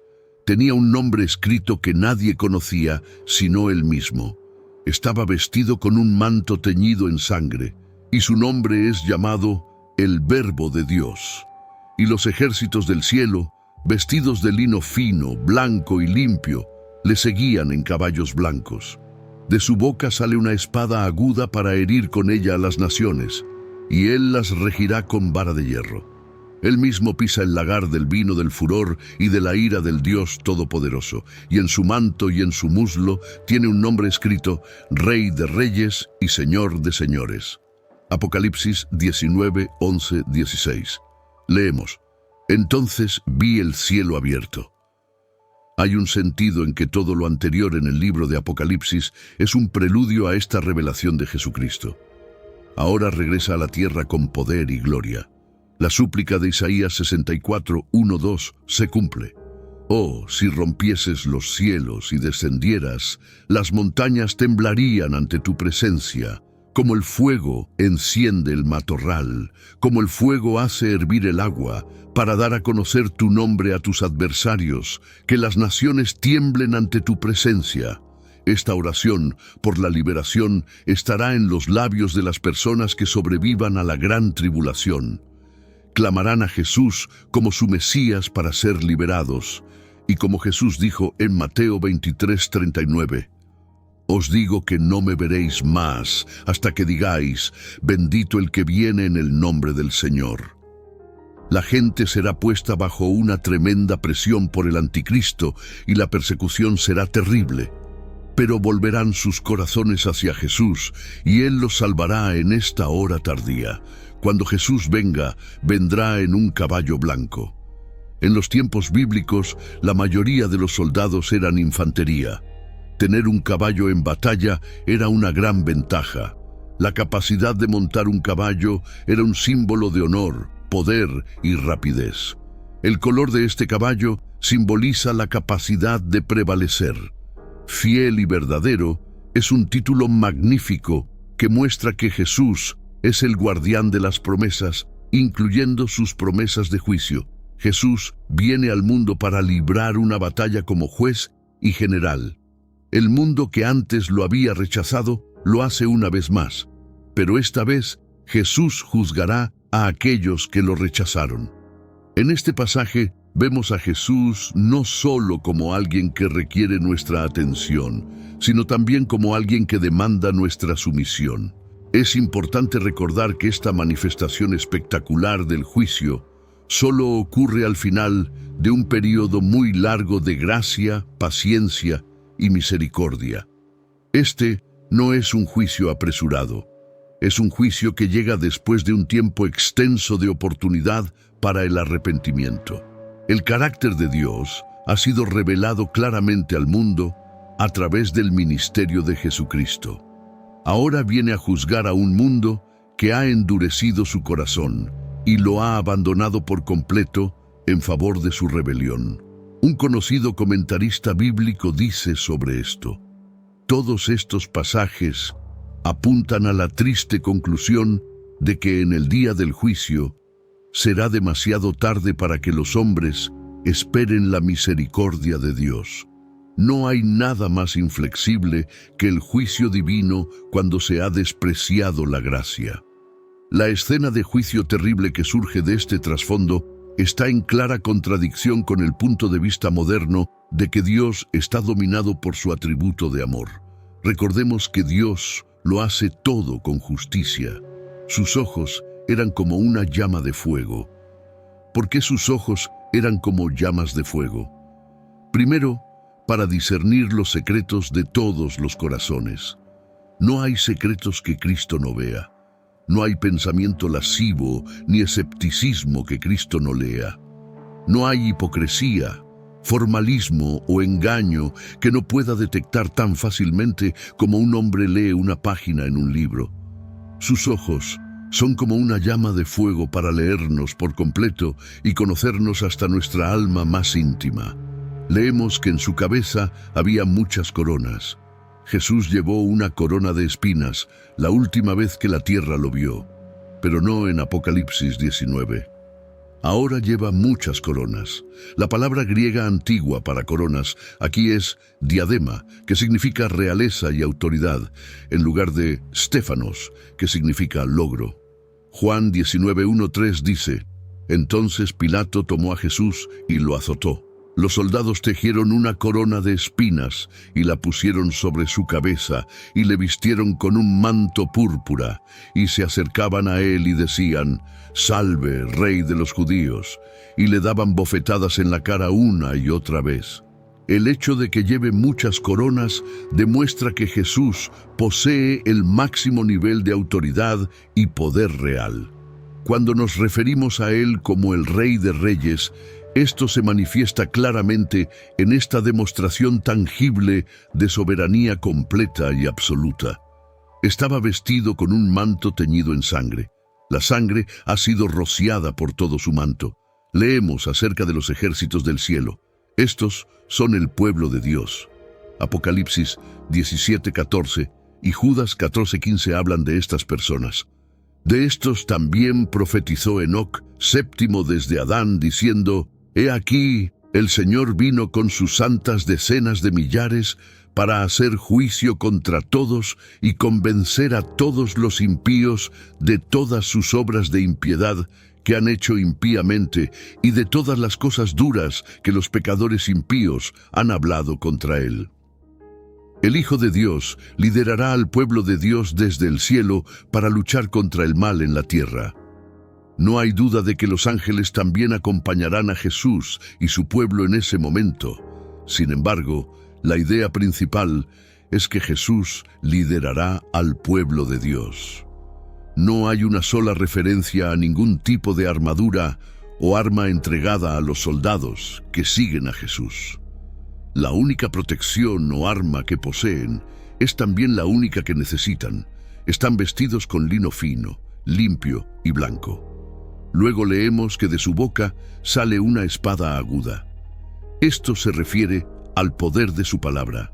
Tenía un nombre escrito que nadie conocía, sino él mismo. Estaba vestido con un manto teñido en sangre, y su nombre es llamado el Verbo de Dios. Y los ejércitos del cielo, vestidos de lino fino, blanco y limpio, le seguían en caballos blancos. De su boca sale una espada aguda para herir con ella a las naciones, y él las regirá con vara de hierro. Él mismo pisa el lagar del vino del furor y de la ira del Dios Todopoderoso, y en su manto y en su muslo tiene un nombre escrito: Rey de Reyes y Señor de Señores. Apocalipsis 19, 11, 16. Leemos: Entonces vi el cielo abierto. Hay un sentido en que todo lo anterior en el libro de Apocalipsis es un preludio a esta revelación de Jesucristo. Ahora regresa a la tierra con poder y gloria. La súplica de Isaías 64, 1, 2 se cumple. Oh, si rompieses los cielos y descendieras, las montañas temblarían ante tu presencia. Como el fuego enciende el matorral, como el fuego hace hervir el agua, para dar a conocer tu nombre a tus adversarios, que las naciones tiemblen ante tu presencia. Esta oración por la liberación estará en los labios de las personas que sobrevivan a la gran tribulación. Clamarán a Jesús como su Mesías para ser liberados, y como Jesús dijo en Mateo 23, 39, Os digo que no me veréis más hasta que digáis, bendito el que viene en el nombre del Señor. La gente será puesta bajo una tremenda presión por el anticristo y la persecución será terrible. Pero volverán sus corazones hacia Jesús y Él los salvará en esta hora tardía. Cuando Jesús venga, vendrá en un caballo blanco. En los tiempos bíblicos, la mayoría de los soldados eran infantería. Tener un caballo en batalla era una gran ventaja. La capacidad de montar un caballo era un símbolo de honor, poder y rapidez. El color de este caballo simboliza la capacidad de prevalecer. Fiel y verdadero es un título magnífico que muestra que Jesús es el guardián de las promesas, incluyendo sus promesas de juicio. Jesús viene al mundo para librar una batalla como juez y general. El mundo que antes lo había rechazado lo hace una vez más, pero esta vez Jesús juzgará a aquellos que lo rechazaron. En este pasaje vemos a Jesús no solo como alguien que requiere nuestra atención, sino también como alguien que demanda nuestra sumisión. Es importante recordar que esta manifestación espectacular del juicio solo ocurre al final de un periodo muy largo de gracia, paciencia y misericordia. Este no es un juicio apresurado. Es un juicio que llega después de un tiempo extenso de oportunidad para el arrepentimiento. El carácter de Dios ha sido revelado claramente al mundo a través del ministerio de Jesucristo. Ahora viene a juzgar a un mundo que ha endurecido su corazón y lo ha abandonado por completo en favor de su rebelión. Un conocido comentarista bíblico dice sobre esto: todos estos pasajes apuntan a la triste conclusión de que en el día del juicio será demasiado tarde para que los hombres esperen la misericordia de Dios. No hay nada más inflexible que el juicio divino cuando se ha despreciado la gracia. La escena de juicio terrible que surge de este trasfondo está en clara contradicción con el punto de vista moderno de que Dios está dominado por su atributo de amor. Recordemos que Dios lo hace todo con justicia. Sus ojos eran como una llama de fuego. ¿Por qué sus ojos eran como llamas de fuego? Primero, para discernir los secretos de todos los corazones. No hay secretos que Cristo no vea. No hay pensamiento lascivo ni escepticismo que Cristo no lea. No hay hipocresía, formalismo o engaño que no pueda detectar tan fácilmente como un hombre lee una página en un libro. Sus ojos son como una llama de fuego para leernos por completo y conocernos hasta nuestra alma más íntima. Leemos que en su cabeza había muchas coronas. Jesús llevó una corona de espinas la última vez que la tierra lo vio, pero no en Apocalipsis 19. Ahora lleva muchas coronas. La palabra griega antigua para coronas aquí es diadema, que significa realeza y autoridad, en lugar de stéfanos, que significa logro. Juan 19:1-3 dice: Entonces Pilato tomó a Jesús y lo azotó. Los soldados tejieron una corona de espinas y la pusieron sobre su cabeza y le vistieron con un manto púrpura y se acercaban a él y decían: «Salve, Rey de los judíos», y le daban bofetadas en la cara una y otra vez. El hecho de que lleve muchas coronas demuestra que Jesús posee el máximo nivel de autoridad y poder real. Cuando nos referimos a él como el Rey de Reyes, esto se manifiesta claramente en esta demostración tangible de soberanía completa y absoluta. Estaba vestido con un manto teñido en sangre. La sangre ha sido rociada por todo su manto. Leemos acerca de los ejércitos del cielo. Estos son el pueblo de Dios. Apocalipsis 17:14 y Judas 14:15 hablan de estas personas. De estos también profetizó Enoc, séptimo desde Adán, diciendo: «He aquí, el Señor vino con sus santas decenas de millares para hacer juicio contra todos y convencer a todos los impíos de todas sus obras de impiedad que han hecho impíamente y de todas las cosas duras que los pecadores impíos han hablado contra él». El Hijo de Dios liderará al pueblo de Dios desde el cielo para luchar contra el mal en la tierra. No hay duda de que los ángeles también acompañarán a Jesús y su pueblo en ese momento. Sin embargo, la idea principal es que Jesús liderará al pueblo de Dios. No hay una sola referencia a ningún tipo de armadura o arma entregada a los soldados que siguen a Jesús. La única protección o arma que poseen es también la única que necesitan. Están vestidos con lino fino, limpio y blanco. Luego leemos que de su boca sale una espada aguda. Esto se refiere al poder de su palabra.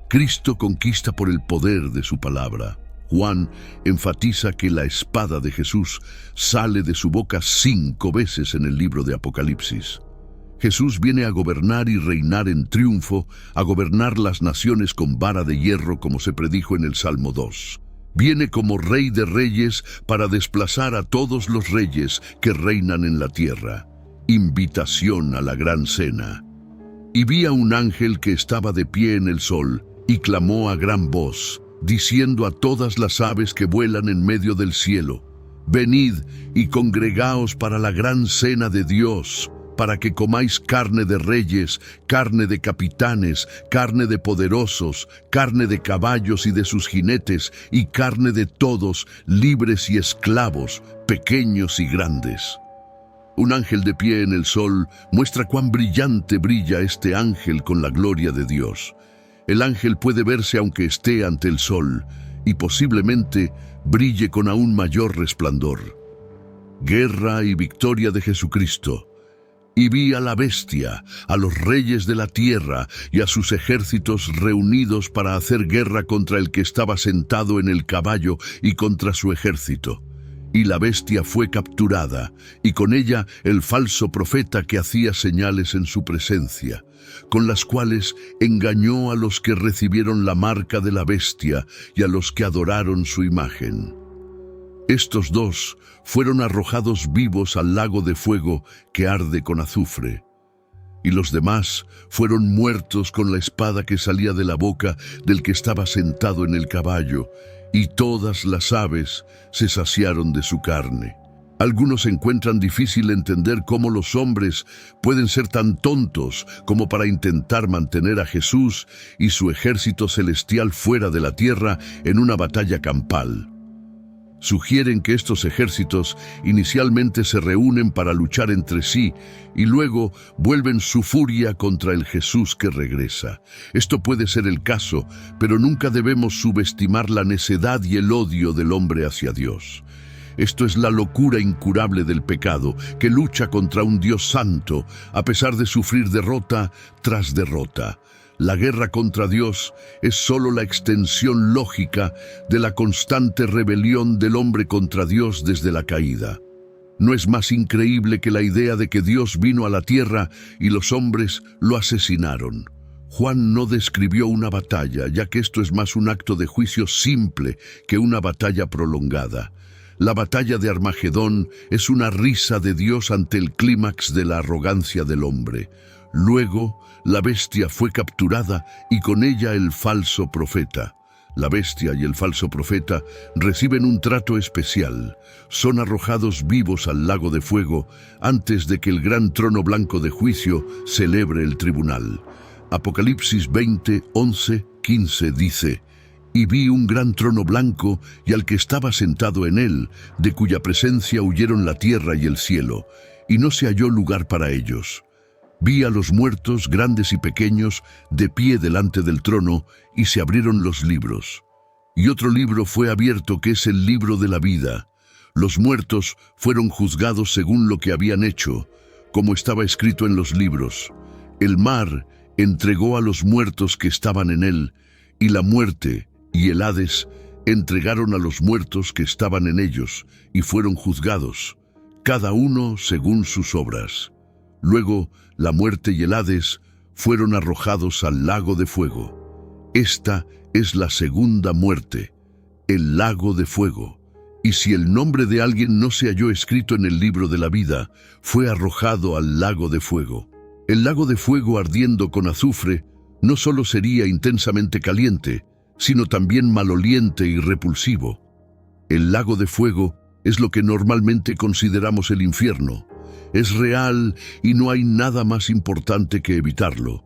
Cristo conquista por el poder de su palabra. Juan enfatiza que la espada de Jesús sale de su boca 5 veces en el libro de Apocalipsis. Jesús viene a gobernar y reinar en triunfo, a gobernar las naciones con vara de hierro, como se predijo en el Salmo 2. Viene como Rey de Reyes para desplazar a todos los reyes que reinan en la tierra. Invitación a la gran cena. Y vi a un ángel que estaba de pie en el sol y clamó a gran voz, diciendo a todas las aves que vuelan en medio del cielo: «Venid y congregaos para la gran cena de Dios, para que comáis carne de reyes, carne de capitanes, carne de poderosos, carne de caballos y de sus jinetes, y carne de todos, libres y esclavos, pequeños y grandes». Un ángel de pie en el sol muestra cuán brillante brilla este ángel con la gloria de Dios. El ángel puede verse aunque esté ante el sol, y posiblemente brille con aún mayor resplandor. Guerra y victoria de Jesucristo. Y vi a la bestia, a los reyes de la tierra y a sus ejércitos reunidos para hacer guerra contra el que estaba sentado en el caballo y contra su ejército. y la bestia fue capturada, y con ella el falso profeta que hacía señales en su presencia, con las cuales engañó a los que recibieron la marca de la bestia y a los que adoraron su imagen. Estos dos fueron arrojados vivos al lago de fuego que arde con azufre, y los demás fueron muertos con la espada que salía de la boca del que estaba sentado en el caballo, y todas las aves se saciaron de su carne. Algunos encuentran difícil entender cómo los hombres pueden ser tan tontos como para intentar mantener a Jesús y su ejército celestial fuera de la tierra en una batalla campal. Sugieren que estos ejércitos inicialmente se reúnen para luchar entre sí y luego vuelven su furia contra el Jesús que regresa. Esto puede ser el caso, pero nunca debemos subestimar la necedad y el odio del hombre hacia Dios. Esto es la locura incurable del pecado, que lucha contra un Dios santo, a pesar de sufrir derrota tras derrota. La guerra contra Dios es solo la extensión lógica de la constante rebelión del hombre contra Dios desde la caída. No es más increíble que la idea de que Dios vino a la tierra y los hombres lo asesinaron. Juan no describió una batalla, ya que esto es más un acto de juicio simple que una batalla prolongada. La batalla de Armagedón es una risa de Dios ante el clímax de la arrogancia del hombre. Luego, la bestia fue capturada y con ella el falso profeta. La bestia y el falso profeta reciben un trato especial. Son arrojados vivos al lago de fuego antes de que el gran trono blanco de juicio celebre el tribunal. Apocalipsis 20, 11, 15 dice: «Y vi un gran trono blanco y al que estaba sentado en él, de cuya presencia huyeron la tierra y el cielo, y no se halló lugar para ellos. Vi a los muertos, grandes y pequeños, de pie delante del trono, y se abrieron los libros. Y otro libro fue abierto, que es el libro de la vida. Los muertos fueron juzgados según lo que habían hecho, como estaba escrito en los libros. El mar entregó a los muertos que estaban en él, y la muerte y el Hades entregaron a los muertos que estaban en ellos, y fueron juzgados, cada uno según sus obras. Luego, la muerte y el Hades fueron arrojados al lago de fuego. Esta es la segunda muerte, el lago de fuego. Y si el nombre de alguien no se halló escrito en el libro de la vida, fue arrojado al lago de fuego. El lago de fuego ardiendo con azufre no solo sería intensamente caliente, sino también maloliente y repulsivo. El lago de fuego es lo que normalmente consideramos el infierno. Es real y no hay nada más importante que evitarlo.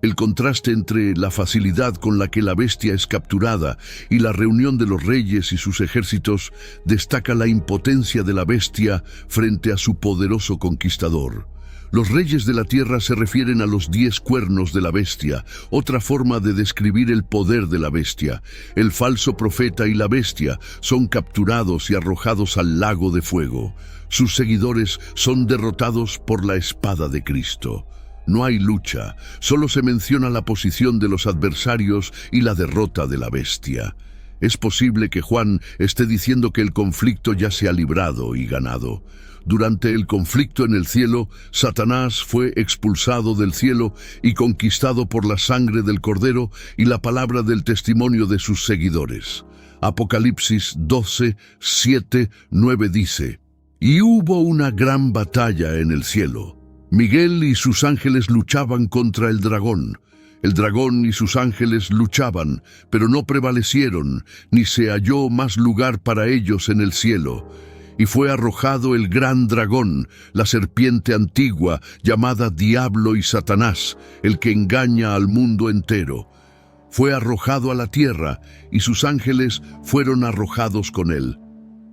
El contraste entre la facilidad con la que la bestia es capturada y la reunión de los reyes y sus ejércitos destaca la impotencia de la bestia frente a su poderoso conquistador. Los reyes de la tierra se refieren a los 10 cuernos de la bestia, otra forma de describir el poder de la bestia. El falso profeta y la bestia son capturados y arrojados al lago de fuego. Sus seguidores son derrotados por la espada de Cristo. No hay lucha, solo se menciona la posición de los adversarios y la derrota de la bestia. Es posible que Juan esté diciendo que el conflicto ya se ha librado y ganado. Durante el conflicto en el cielo, Satanás fue expulsado del cielo y conquistado por la sangre del Cordero y la palabra del testimonio de sus seguidores. Apocalipsis 12, 7, 9 dice: «Y hubo una gran batalla en el cielo. Miguel y sus ángeles luchaban contra el dragón. El dragón y sus ángeles luchaban, pero no prevalecieron, ni se halló más lugar para ellos en el cielo. Y fue arrojado el gran dragón, la serpiente antigua, llamada Diablo y Satanás, el que engaña al mundo entero. Fue arrojado a la tierra, y sus ángeles fueron arrojados con él».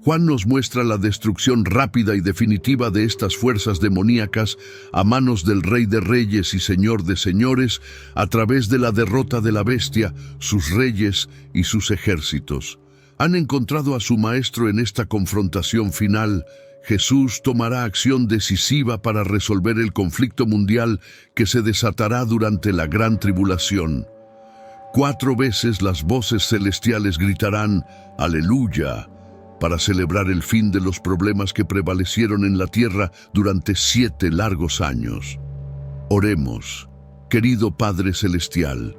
Juan nos muestra la destrucción rápida y definitiva de estas fuerzas demoníacas a manos del Rey de Reyes y Señor de Señores a través de la derrota de la bestia, sus reyes y sus ejércitos. Han encontrado a su Maestro en esta confrontación final. Jesús tomará acción decisiva para resolver el conflicto mundial que se desatará durante la gran tribulación. 4 veces las voces celestiales gritarán: «Aleluya». para celebrar el fin de los problemas que prevalecieron en la tierra durante 7 largos años. Oremos, querido Padre Celestial.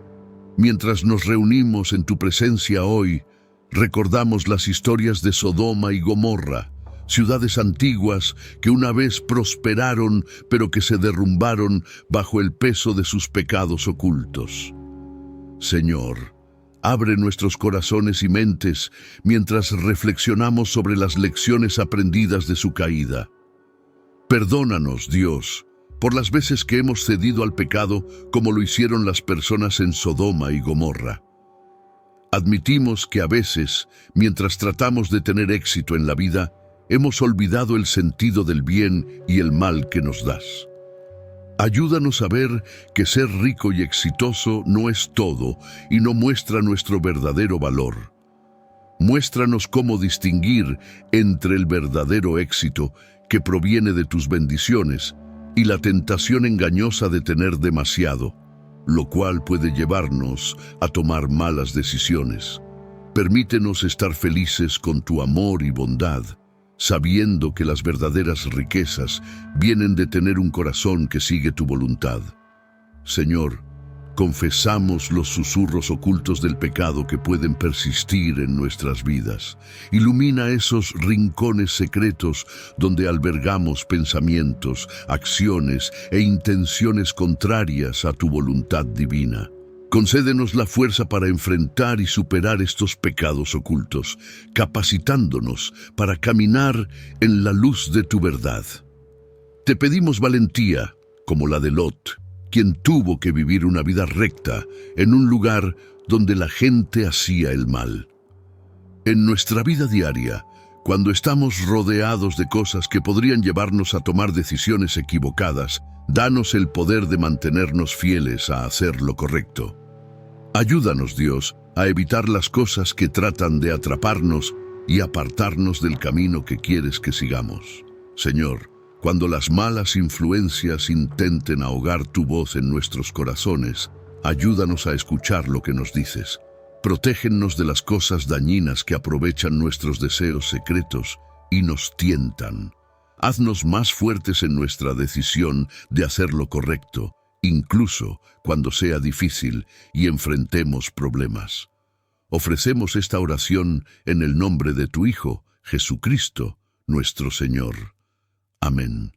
Mientras nos reunimos en tu presencia hoy, recordamos las historias de Sodoma y Gomorra, ciudades antiguas que una vez prosperaron, pero que se derrumbaron bajo el peso de sus pecados ocultos. Señor, abre nuestros corazones y mentes mientras reflexionamos sobre las lecciones aprendidas de su caída. Perdónanos, Dios, por las veces que hemos cedido al pecado como lo hicieron las personas en Sodoma y Gomorra. Admitimos que a veces, mientras tratamos de tener éxito en la vida, hemos olvidado el sentido del bien y el mal que nos das. Ayúdanos a ver que ser rico y exitoso no es todo y no muestra nuestro verdadero valor. Muéstranos cómo distinguir entre el verdadero éxito que proviene de tus bendiciones y la tentación engañosa de tener demasiado, lo cual puede llevarnos a tomar malas decisiones. Permítenos estar felices con tu amor y bondad, sabiendo que las verdaderas riquezas vienen de tener un corazón que sigue tu voluntad. Señor, confesamos los susurros ocultos del pecado que pueden persistir en nuestras vidas. Ilumina esos rincones secretos donde albergamos pensamientos, acciones e intenciones contrarias a tu voluntad divina. Concédenos la fuerza para enfrentar y superar estos pecados ocultos, capacitándonos para caminar en la luz de tu verdad. Te pedimos valentía, como la de Lot, quien tuvo que vivir una vida recta en un lugar donde la gente hacía el mal. En nuestra vida diaria, cuando estamos rodeados de cosas que podrían llevarnos a tomar decisiones equivocadas, danos el poder de mantenernos fieles a hacer lo correcto. Ayúdanos, Dios, a evitar las cosas que tratan de atraparnos y apartarnos del camino que quieres que sigamos. Señor, cuando las malas influencias intenten ahogar tu voz en nuestros corazones, ayúdanos a escuchar lo que nos dices. Protégenos de las cosas dañinas que aprovechan nuestros deseos secretos y nos tientan. Haznos más fuertes en nuestra decisión de hacer lo correcto, incluso cuando sea difícil y enfrentemos problemas. Ofrecemos esta oración en el nombre de tu Hijo, Jesucristo, nuestro Señor. Amén.